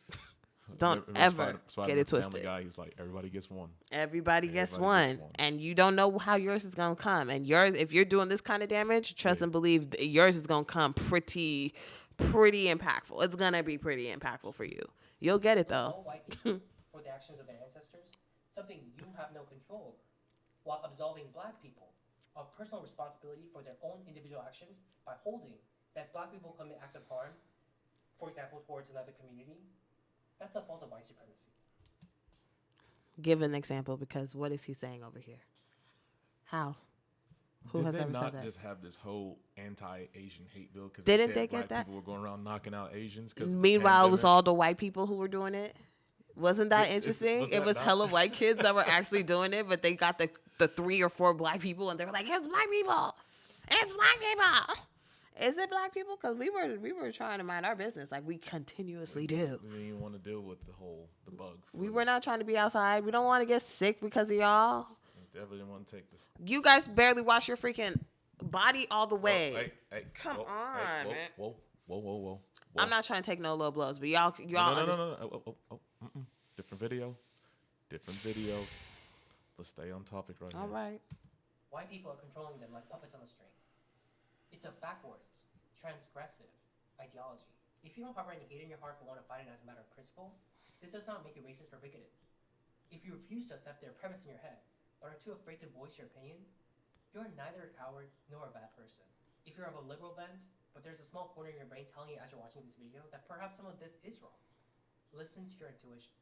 Speaker 2: Don't
Speaker 1: Remember
Speaker 2: ever
Speaker 1: Spider-
Speaker 2: get it
Speaker 1: Family
Speaker 2: twisted.
Speaker 1: Guy, he's like, everybody gets one.
Speaker 2: Everybody gets
Speaker 1: Everybody
Speaker 2: one.
Speaker 1: gets one.
Speaker 2: And you don't know how yours is gonna come. And yours, if you're doing this kind of damage, trust
Speaker 1: Yeah.
Speaker 2: and believe yours is gonna come pretty impactful. It's gonna be pretty impactful for you. You'll get it though.
Speaker 5: All white people for the actions of their ancestors, something you have no control over, while absolving black people of personal responsibility for their own individual actions by holding that black people commit acts of harm, for example, towards another community. That's the fault of white supremacy.
Speaker 2: Give an example, because what is he saying over here? How? Who
Speaker 1: Did
Speaker 2: has
Speaker 1: they
Speaker 2: ever
Speaker 1: not
Speaker 2: said that?
Speaker 1: just have this whole anti-Asian hate bill? Because
Speaker 2: Didn't they get
Speaker 1: black
Speaker 2: that?
Speaker 1: people were going around knocking out Asians? 'Cause of the
Speaker 2: Meanwhile, it was
Speaker 1: pandemic?
Speaker 2: all the white people who were doing it. Wasn't that
Speaker 1: Was
Speaker 2: interesting?
Speaker 1: that
Speaker 2: It was
Speaker 1: not-
Speaker 2: hella white kids that were actually doing it, but they got the 3 or 4 black people, and they were like, "It's black people, it's black people." Is it black people? Because we were trying to mind our business, like we continuously do.
Speaker 1: We didn't even want to deal with the bug.
Speaker 2: We were not trying to be outside. We don't want to get sick because of y'all.
Speaker 1: Definitely didn't want to take this.
Speaker 2: You guys barely wash your freaking body all the way.
Speaker 1: Hey,
Speaker 2: Come
Speaker 1: whoa,
Speaker 2: on,
Speaker 1: hey,
Speaker 2: man.
Speaker 1: Whoa.
Speaker 2: I'm not trying to take no low blows, but y'all.
Speaker 1: No. Oh. Different video. Let's stay on topic right now.
Speaker 2: All right.
Speaker 5: White people are controlling them like puppets on a string. It's a backwards, transgressive ideology. If you don't harbor any hate in your heart but want to fight it as a matter of principle, this does not make you racist or bigoted. If you refuse to accept their premise in your head, but are too afraid to voice your opinion, you're neither a coward nor a bad person. If you're of a liberal bent, but there's a small corner in your brain telling you as you're watching this video that perhaps some of this is wrong, listen to your intuition.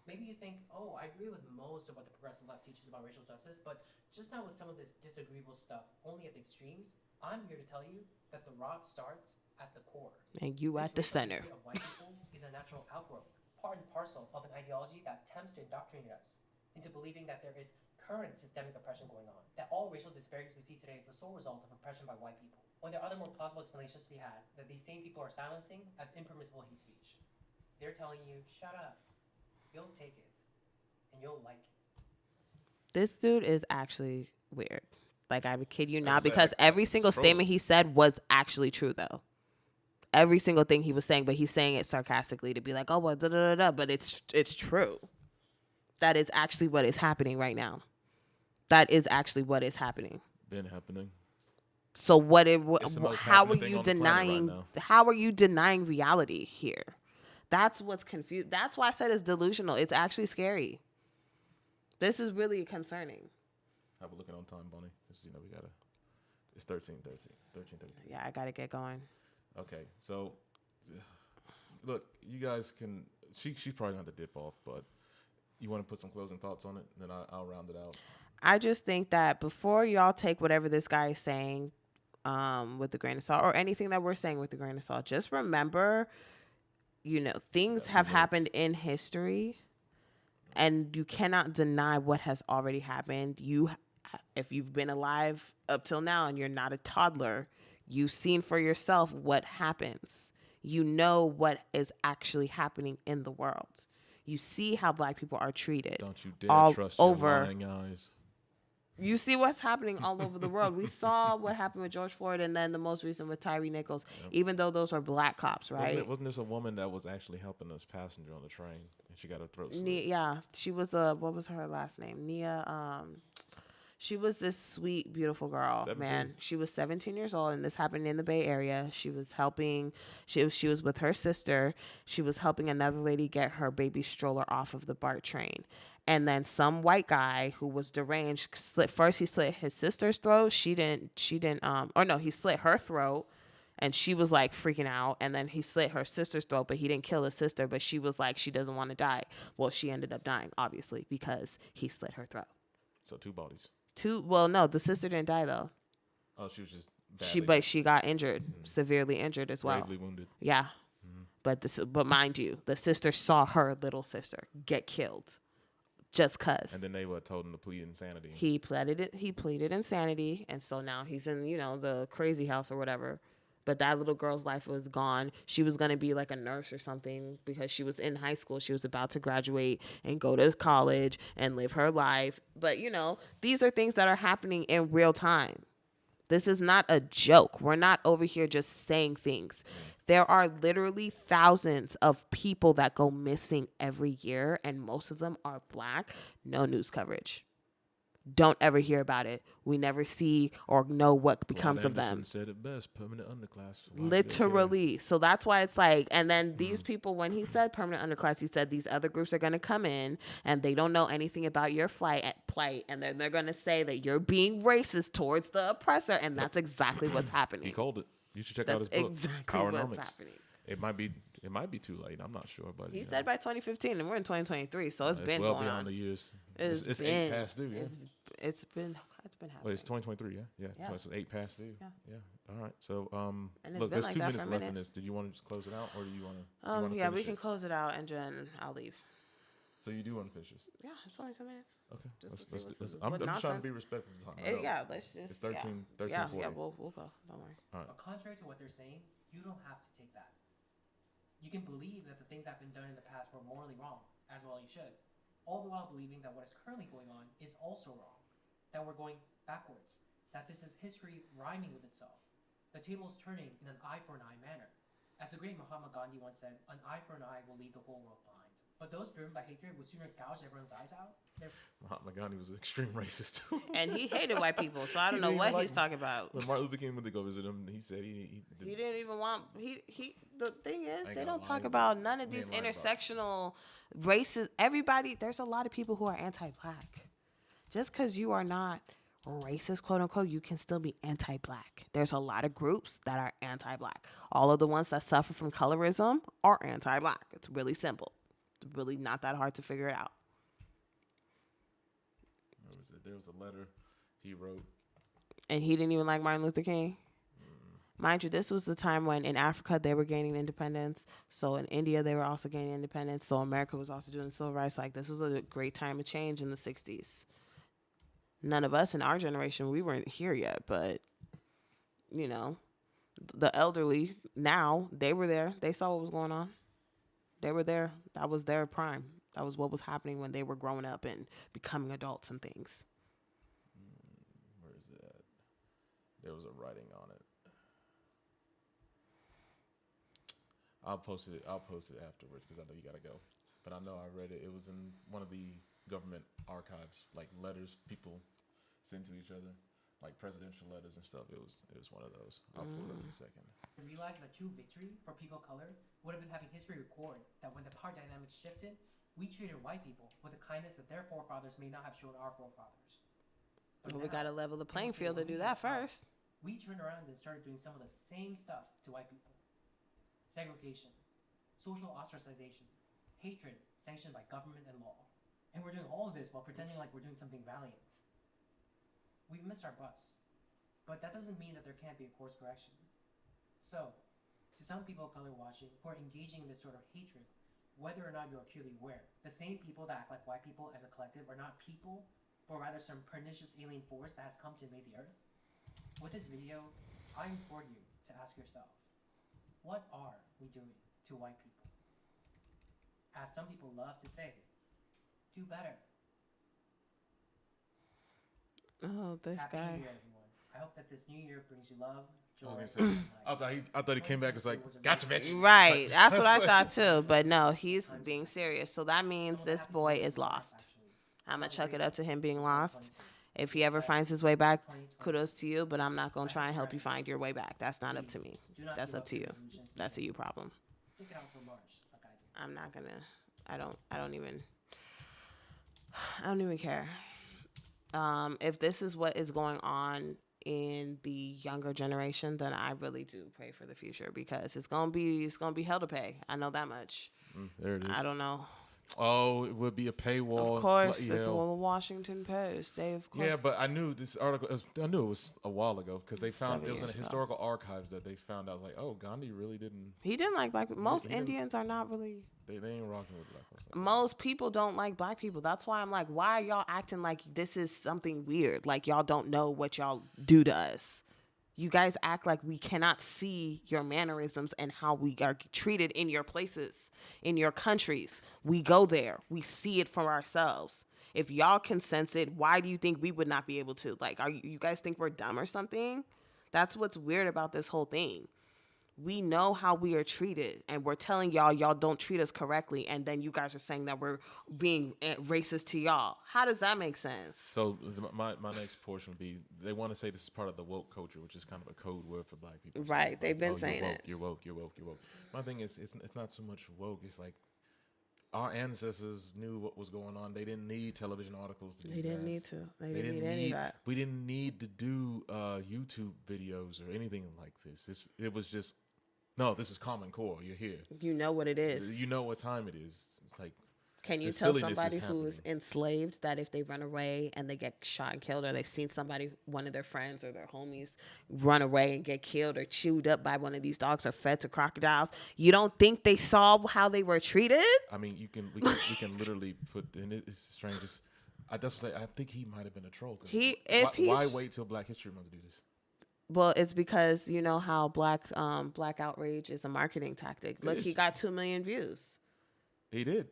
Speaker 5: Maybe you think, oh, I agree with most of what the progressive left teaches about racial justice, but just not with some of this disagreeable stuff, only at the extremes. I'm here to tell you that the rot starts at the core.
Speaker 2: And you at the
Speaker 5: This
Speaker 2: center.
Speaker 5: racial hatred of white people is a natural outgrowth, part and parcel of an ideology that attempts to indoctrinate us into believing that there is current systemic oppression going on, that all racial disparities we see today is the sole result of oppression by white people, when there are other more plausible explanations to be had that these same people are silencing as impermissible hate speech. They're telling you, shut up, you'll take it, and you'll like it.
Speaker 2: This dude is actually weird. Like, I would kid you not,
Speaker 1: As I said,
Speaker 2: because every
Speaker 1: it's
Speaker 2: single
Speaker 1: true.
Speaker 2: statement he said was actually true, though. Every single thing he was saying, but he's saying it sarcastically to be like, oh, well, da da da da. But it's true. That is actually what is happening right now. That is actually what is happening.
Speaker 1: Been happening.
Speaker 2: So what?
Speaker 1: It's the most
Speaker 2: How are
Speaker 1: happening thing
Speaker 2: you
Speaker 1: on the planet right
Speaker 2: denying?
Speaker 1: now.
Speaker 2: How are you denying reality here? That's what's confused. That's why I said it's delusional. It's actually scary. This is really concerning.
Speaker 1: How we looking on time, Bonnie? This, we gotta. It's 13:30.
Speaker 2: Yeah, I gotta get going.
Speaker 1: Okay, so look, you guys can. She's probably gonna have to dip off, but you want to put some closing thoughts on it, and then I'll round it out.
Speaker 2: I just think that before y'all take whatever this guy is saying with a grain of salt, or anything that we're saying with a grain of salt, just remember, things
Speaker 1: Yeah,
Speaker 2: have
Speaker 1: some
Speaker 2: happened in history, and you cannot deny what has already happened. If you've been alive up till now and you're not a toddler, you've seen for yourself what happens. You know what is actually happening in the world. You see how black people are treated.
Speaker 1: Don't you dare
Speaker 2: all
Speaker 1: trust
Speaker 2: over.
Speaker 1: your lying eyes.
Speaker 2: You see what's happening all over the world. We saw what happened with George Floyd, and then the most recent with Tyree Nichols, even though those are black cops, right?
Speaker 1: Wasn't this a woman that was actually helping us passenger on the train, and she got her throat slit?
Speaker 2: Yeah, she was what was her last name? Nia. She was this sweet, beautiful girl,
Speaker 1: 17.
Speaker 2: man. She was 17 years old, and this happened in the Bay Area. She was helping. She was with her sister. She was helping another lady get her baby stroller off of the BART train. And then some white guy who was deranged he slit his sister's throat. He slit her throat. And she was like freaking out. And then he slit her sister's throat, but he didn't kill his sister. But she was like, she doesn't want to die. Well, she ended up dying, obviously, because he slit her throat.
Speaker 1: So 2 bodies.
Speaker 2: Well, no, the sister didn't die though.
Speaker 1: Oh, she was just
Speaker 2: She got injured, severely injured as well.
Speaker 1: gravely wounded.
Speaker 2: Yeah. But mind you, the sister saw her little sister get killed, just cause.
Speaker 1: And then they told him to plead insanity.
Speaker 2: He pleaded insanity, and so now he's in the crazy house or whatever. But that little girl's life was gone. She was gonna be like a nurse or something because she was in high school. She was about to graduate and go to college and live her life. But these are things that are happening in real time. This is not a joke. We're not over here just saying things. There are literally thousands of people that go missing every year, and most of them are Black. No news coverage. Don't ever hear about it. We never see or know what becomes of them.
Speaker 1: Said it best, permanent underclass.
Speaker 2: Literally. So that's why it's like, and then these people, when he said permanent underclass, he said these other groups are going to come in and they don't know anything about your plight, and then they're going to say that you're being racist towards the oppressor, and that's exactly what's happening.
Speaker 1: He called it. You should check out his book,
Speaker 2: exactly
Speaker 1: Powernomics.
Speaker 2: what's happening.
Speaker 1: It might be too late. I'm not sure, but
Speaker 2: He said by 2015, and we're in 2023, so it's been
Speaker 1: well
Speaker 2: going
Speaker 1: beyond
Speaker 2: on.
Speaker 1: the years.
Speaker 2: It's
Speaker 1: It's
Speaker 2: been,
Speaker 1: 8 past due. Yeah.
Speaker 2: It's been happening.
Speaker 1: Wait, it's 2023. Yeah.
Speaker 2: Yeah.
Speaker 1: So 8 past due.
Speaker 2: Yeah.
Speaker 1: All right. So
Speaker 2: And it's
Speaker 1: look,
Speaker 2: been
Speaker 1: there's
Speaker 2: like
Speaker 1: 2
Speaker 2: that
Speaker 1: minutes
Speaker 2: for a
Speaker 1: left in
Speaker 2: minute.
Speaker 1: this. Did you want to just close it out, or do you want to?
Speaker 2: Yeah, we can close it out, and then I'll leave.
Speaker 1: So you do want to finish this?
Speaker 2: Yeah, it's only 2 minutes.
Speaker 1: Okay.
Speaker 2: Just
Speaker 1: Let's
Speaker 2: to see
Speaker 1: do- let's-
Speaker 2: what
Speaker 1: I'm just trying to
Speaker 2: nonsense.
Speaker 1: be respectful of the time. I know.
Speaker 2: Yeah, let's just.
Speaker 1: It's 13,
Speaker 2: yeah.
Speaker 1: 13,
Speaker 2: Yeah,
Speaker 1: 40.
Speaker 2: we'll go. Don't worry.
Speaker 5: But contrary to what they're saying, you don't have to take that. You can believe that the things that have been done in the past were morally wrong, as well you should, all the while believing that what is currently going on is also wrong, that we're going backwards, that this is history rhyming with itself. The table is turning in an eye for an eye manner. As the great Mahatma Gandhi once said, an eye for an eye will leave the whole world blind. But those driven by hatred would sooner gouge everyone's eyes out.
Speaker 1: Mahatma Gandhi was an extreme racist too.
Speaker 2: And he hated white people, so I don't
Speaker 1: He
Speaker 2: know
Speaker 1: didn't
Speaker 2: what
Speaker 1: even
Speaker 2: he's talking about.
Speaker 1: When Martin Luther King went to go visit him, he said he
Speaker 2: He didn't even want he. The thing is,
Speaker 1: ain't
Speaker 2: they
Speaker 1: gonna
Speaker 2: don't talk
Speaker 1: lie.
Speaker 2: about none of
Speaker 1: He
Speaker 2: these
Speaker 1: ain't lying about it.
Speaker 2: intersectional races. Everybody, there's a lot of people who are anti-black. Just because you are not racist, quote unquote, you can still be anti-black. There's a lot of groups that are anti-black. All of the ones that suffer from colorism are anti-black. It's really simple. It's really not that hard to figure it out.
Speaker 1: There was a letter he wrote.
Speaker 2: And he didn't even like Martin Luther King. Mind you, this was the time when in Africa they were gaining independence. So in India they were also gaining independence. So America was also doing civil rights. Like, this was a great time of change in the 60s. None of us in our generation, we weren't here yet, but the elderly now, they were there. They saw what was going on. They were there. That was their prime. That was what was happening when they were growing up and becoming adults and things.
Speaker 1: Where is it at? There was a writing on it. I'll post it afterwards because I know you gotta go. But I know I read it. It was in one of the government archives, like letters people send to each other, like presidential letters and stuff. It was one of those. I'll pull it up in a second.
Speaker 5: I realized that true victory for people of color would have been having history record that when the power dynamics shifted, we treated white people with a kindness that their forefathers may not have shown our forefathers. But
Speaker 2: Well, we
Speaker 5: now,
Speaker 2: got to level the
Speaker 5: in
Speaker 2: playing
Speaker 5: the
Speaker 2: field to
Speaker 5: same
Speaker 2: do
Speaker 5: way
Speaker 2: that
Speaker 5: we are,
Speaker 2: first.
Speaker 5: we turned around and started doing some of the same stuff to white people. Segregation, social ostracization, hatred sanctioned by government and law. And we're doing all of this while pretending like we're doing something valiant. We've missed our bus. But that doesn't mean that there can't be a course correction. So, to some people of color watching who are engaging in this sort of hatred, whether or not you're acutely aware, the same people that act like white people as a collective are not people, but rather some pernicious alien force that has come to invade the earth. With this video, I implore you to ask yourself, what are we doing to white people? As some people love to say, do better.
Speaker 2: Oh, this
Speaker 5: Happy
Speaker 2: guy.
Speaker 5: New Year, everyone. I hope that this new year brings you love, joy,
Speaker 1: I thought he came back and was like, "Gotcha, bitch."
Speaker 2: Right. That's what I thought too. But no, he's being serious. So that means this boy is lost. I'm going to chuck it up to him being lost. If he ever finds his way back, kudos to you. But I'm not going to try and help you find your way back. That's not up to me. That's up to you. That's a you problem.
Speaker 5: Stick it out for March, like I do.
Speaker 2: I'm not going to. I don't even care. If this is what is going on in the younger generation, then I really do pray for the future because it's gonna be hell to pay. I know that much.
Speaker 1: There it is.
Speaker 2: I don't know.
Speaker 1: Oh, it would be a paywall.
Speaker 2: Of course,
Speaker 1: Yeah.
Speaker 2: it's all the Washington Post. They of course.
Speaker 1: Yeah, but I knew this article. I knew it was a while ago because they found
Speaker 2: 7
Speaker 1: it was in
Speaker 2: years
Speaker 1: the
Speaker 2: ago.
Speaker 1: historical archives that they found. I was like, oh, Gandhi really didn't.
Speaker 2: He didn't like black people. Most
Speaker 1: he didn't-
Speaker 2: Indians are not really.
Speaker 1: They ain't rocking with black folks. Like that.
Speaker 2: Most people don't like black people. That's why I'm like, why are y'all acting like this is something weird? Like y'all don't know what y'all do to us. You guys act like we cannot see your mannerisms and how we are treated in your places, in your countries. We go there. We see it for ourselves. If y'all can sense it, why do you think we would not be able to? Like, you guys think we're dumb or something? That's what's weird about this whole thing. We know how we are treated, and we're telling y'all don't treat us correctly, and then you guys are saying that we're being racist to y'all. How does that make sense?
Speaker 1: So my next portion would be they want to say this is part of the woke culture, which is kind of a code word for black people. So
Speaker 2: Right,
Speaker 1: like,
Speaker 2: they've been
Speaker 1: you're
Speaker 2: saying
Speaker 1: woke,
Speaker 2: it.
Speaker 1: You're woke. You're woke. You're woke. My thing is, it's not so much woke. It's like our ancestors knew what was going on. They didn't need television articles to do
Speaker 2: They didn't
Speaker 1: that.
Speaker 2: need to. They didn't need any of that.
Speaker 1: We didn't need to do YouTube videos or anything like this. It was just no. This is Common Core. You're here.
Speaker 2: You know what it is.
Speaker 1: You know what time it is. It's like
Speaker 2: Can you
Speaker 1: the
Speaker 2: tell
Speaker 1: silliness is
Speaker 2: somebody who is
Speaker 1: happening.
Speaker 2: enslaved that if they run away and they get shot and killed, or they've seen somebody, one of their friends or their homies, run away and get killed or chewed up by one of these dogs or fed to crocodiles, you don't think they saw how they were treated?
Speaker 1: I mean, we can literally put, and it's strange. That's what I think he might have been a troll. 'Cause why wait till Black History Month to do this?
Speaker 2: Well, it's because you know how black outrage is a marketing tactic. Look, he
Speaker 1: is.
Speaker 2: got 2 million views.
Speaker 1: He did.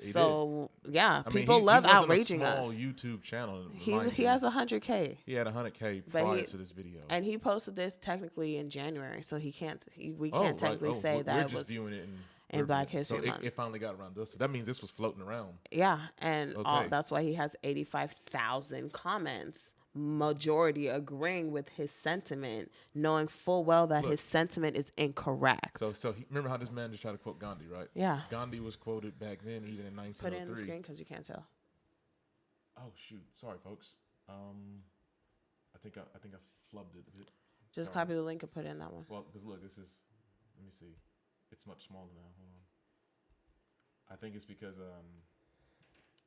Speaker 1: He
Speaker 2: So yeah,
Speaker 1: did. I mean,
Speaker 2: people love
Speaker 1: he wasn't
Speaker 2: outraging
Speaker 1: a small
Speaker 2: us.
Speaker 1: YouTube channel.
Speaker 2: He
Speaker 1: mind you.
Speaker 2: has 100K.
Speaker 1: He had 100K
Speaker 2: But
Speaker 1: prior
Speaker 2: he-
Speaker 1: to this video.
Speaker 2: And he posted this technically in January, so we can't
Speaker 1: right.
Speaker 2: technically say
Speaker 1: we're
Speaker 2: that
Speaker 1: just
Speaker 2: it was
Speaker 1: viewing it
Speaker 2: in
Speaker 1: we're-
Speaker 2: Black History
Speaker 1: so
Speaker 2: Month.
Speaker 1: it finally got around to us. So that means this was floating around.
Speaker 2: Yeah, and
Speaker 1: Okay.
Speaker 2: that's why he has 85,000 comments, majority agreeing with his sentiment, knowing full well that
Speaker 1: Look.
Speaker 2: his sentiment is incorrect.
Speaker 1: So remember how this man just tried to quote Gandhi, right?
Speaker 2: Yeah.
Speaker 1: Gandhi was quoted back then, even in 1903.
Speaker 2: Put it in the screen because you can't tell.
Speaker 1: Oh shoot! Sorry, folks. I think I flubbed it a bit.
Speaker 2: Just
Speaker 1: Sorry.
Speaker 2: copy the link and put it in that one.
Speaker 1: Well, because look, this is. Let me see. It's much smaller now. Hold on. I think it's because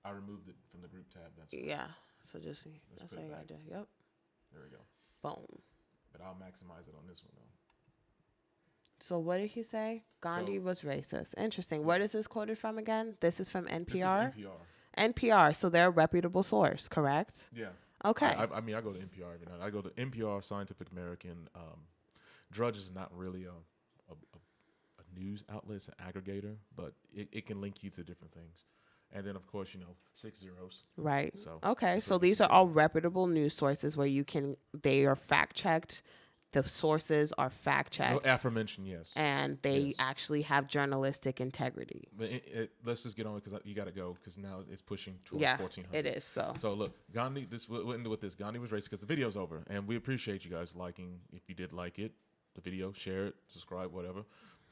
Speaker 1: I removed it from the group tab. That's why.
Speaker 2: Yeah. So just see.
Speaker 1: Let's
Speaker 2: That's
Speaker 1: put
Speaker 2: all
Speaker 1: it
Speaker 2: you gotta
Speaker 1: back.
Speaker 2: do. Yep.
Speaker 1: There we go.
Speaker 2: Boom.
Speaker 1: But I'll maximize it on this one though.
Speaker 2: So what did he say? Gandhi
Speaker 1: So-
Speaker 2: was racist. Interesting. Where is this quoted from again? This is from
Speaker 1: This
Speaker 2: NPR.
Speaker 1: is NPR.
Speaker 2: NPR. So they're a reputable sourse, correct?
Speaker 1: Yeah.
Speaker 2: Okay.
Speaker 1: I mean, I go to NPR every night. I go to NPR, Scientific American. Drudge is not really a news outlet, it's an aggregator, but it can link you to different things. And then, of course, 6 zeros.
Speaker 2: Right.
Speaker 1: So
Speaker 2: Okay.
Speaker 1: that's
Speaker 2: So
Speaker 1: what
Speaker 2: these
Speaker 1: this
Speaker 2: are all reputable news sources where they are fact checked. The sources are fact checked.
Speaker 1: Aforementioned, yes.
Speaker 2: And they
Speaker 1: Yes.
Speaker 2: actually have journalistic integrity.
Speaker 1: But let's just get on it because you got to go because now it's pushing towards
Speaker 2: Yeah,
Speaker 1: 1400.
Speaker 2: it is. So
Speaker 1: So look, Gandhi. We'll end with this. Gandhi was racist because the video's over, and we appreciate you guys liking. If you did like it, the video, share it, subscribe, whatever.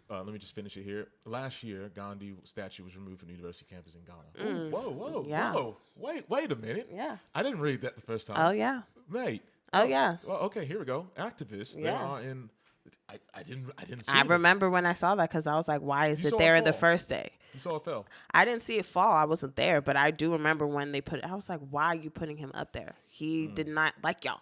Speaker 1: Let me just finish it here. Last year, Gandhi statue was removed from the university campus in Ghana. Ooh, whoa,
Speaker 2: yeah.
Speaker 1: whoa! Wait a minute.
Speaker 2: yeah.
Speaker 1: I didn't read that the first time.
Speaker 2: Oh yeah.
Speaker 1: mate.
Speaker 2: Oh yeah.
Speaker 1: Well, okay, here we go. Activists. They
Speaker 2: Yeah.
Speaker 1: are in. I didn't see.
Speaker 2: I
Speaker 1: them.
Speaker 2: remember when I saw that because I was like, why is
Speaker 1: You
Speaker 2: it
Speaker 1: saw
Speaker 2: there
Speaker 1: it
Speaker 2: in the
Speaker 1: fall.
Speaker 2: first day?
Speaker 1: You saw it fell.
Speaker 2: I didn't see it fall. I wasn't there, but I do remember when they put it. I was like, why are you putting him up there? He did not like y'all.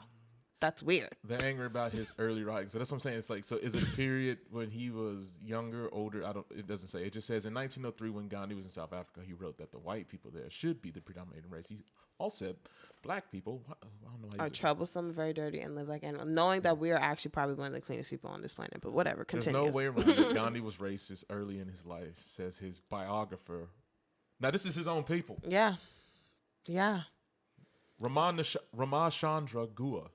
Speaker 2: That's weird.
Speaker 1: They're angry about his early writings. So that's what I'm saying. It's like, so is it a period when he was younger, older? It doesn't say. It just says in 1903 when Gandhi was in South Africa, he wrote that the white people there should be the predominating race. He also said black people, I don't know how
Speaker 2: Are
Speaker 1: you say it.
Speaker 2: troublesome, very dirty, and live like animals. Knowing that we are actually probably one of the cleanest people on this planet, but whatever.
Speaker 1: There's
Speaker 2: Continue.
Speaker 1: no way around it. Gandhi was racist early in his life, says his biographer. Now, this is his own people.
Speaker 2: Yeah. Yeah.
Speaker 1: Ramachandra Gua.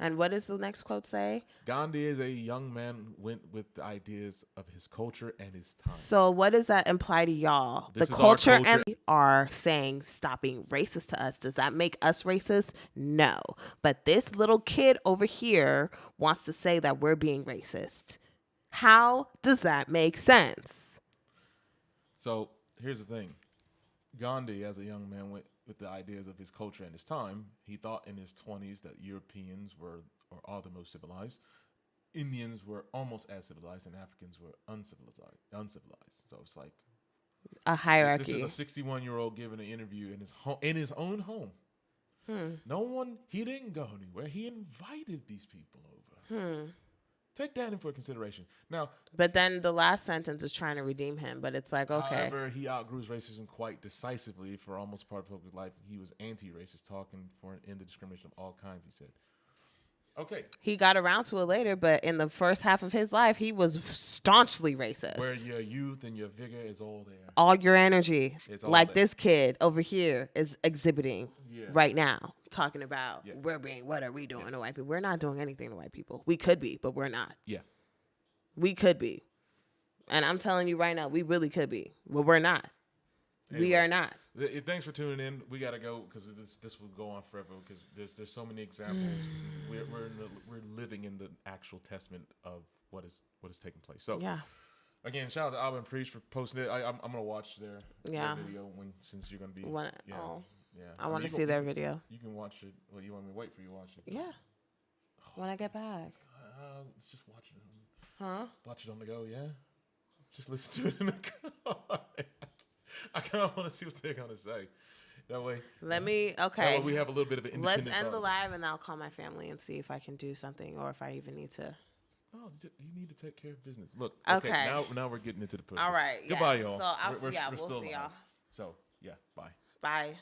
Speaker 2: And what does the next quote say?
Speaker 1: Gandhi is a young man went with the ideas of his culture and his time.
Speaker 2: So what does that imply to y'all?
Speaker 1: This
Speaker 2: The
Speaker 1: is our
Speaker 2: culture and
Speaker 1: culture.
Speaker 2: we are saying stop being racist to us. Does that make us racist? No. But this little kid over here wants to say that we're being racist. How does that make sense?
Speaker 1: So here's the thing. Gandhi, as a young man, with the ideas of his culture and his time. He thought in his 20s that Europeans are the most civilized. Indians were almost as civilized, and Africans were uncivilized. So it's like
Speaker 2: A hierarchy.
Speaker 1: this is a 61-year-old giving an interview in his own home. He didn't go anywhere. He invited these people over. Take that in for consideration. Now,
Speaker 2: But then the last sentence is trying to redeem him, but it's like, okay.
Speaker 1: however, he outgrew racism quite decisively for almost part of his life. He was anti-racist, talking for an end to discrimination of all kinds, he said. Okay.
Speaker 2: He got around to it later, but in the first half of his life, he was staunchly racist.
Speaker 1: Where your youth and your vigor is all there.
Speaker 2: All your energy,
Speaker 1: It's all
Speaker 2: like
Speaker 1: there.
Speaker 2: this kid over here is exhibiting
Speaker 1: Yeah.
Speaker 2: right now, talking about
Speaker 1: Yeah.
Speaker 2: what are we doing to white people? We're not doing anything to white people. We could be, but we're not.
Speaker 1: Yeah.
Speaker 2: We could be. And I'm telling you right now, we really could be, but we're not. We are
Speaker 1: Anyways.
Speaker 2: not.
Speaker 1: Thanks for tuning in. We gotta go because this will go on forever because there's so many examples. We're living in the actual testament of what is taking place. So
Speaker 2: Yeah.
Speaker 1: again, shout out to Alvin Preach for posting it. I'm gonna watch their video since you're gonna be.
Speaker 2: Wanna-
Speaker 1: yeah,
Speaker 2: oh.
Speaker 1: yeah.
Speaker 2: I want to see their video.
Speaker 1: You can watch it. Well, you want me to wait for you to watch it?
Speaker 2: Yeah. When I get back.
Speaker 1: Let's just watch it.
Speaker 2: Huh?
Speaker 1: Watch it on the go. Yeah. Just listen to it in the car. I kind of want to see what they're gonna say. That way.
Speaker 2: Let me,
Speaker 1: That
Speaker 2: okay.
Speaker 1: way we have a little bit of an
Speaker 2: Let's
Speaker 1: independent.
Speaker 2: end the
Speaker 1: thought.
Speaker 2: live and I'll call my family and see if I can do something or if I even need to.
Speaker 1: No, you need to take care of business. Look. Okay.
Speaker 2: Okay.
Speaker 1: Now we're getting into the push.
Speaker 2: All right.
Speaker 1: Goodbye,
Speaker 2: yeah.
Speaker 1: y'all.
Speaker 2: So I'll
Speaker 1: We're
Speaker 2: see y'all.
Speaker 1: still
Speaker 2: We'll see
Speaker 1: live.
Speaker 2: y'all.
Speaker 1: So yeah. Bye.
Speaker 2: Bye.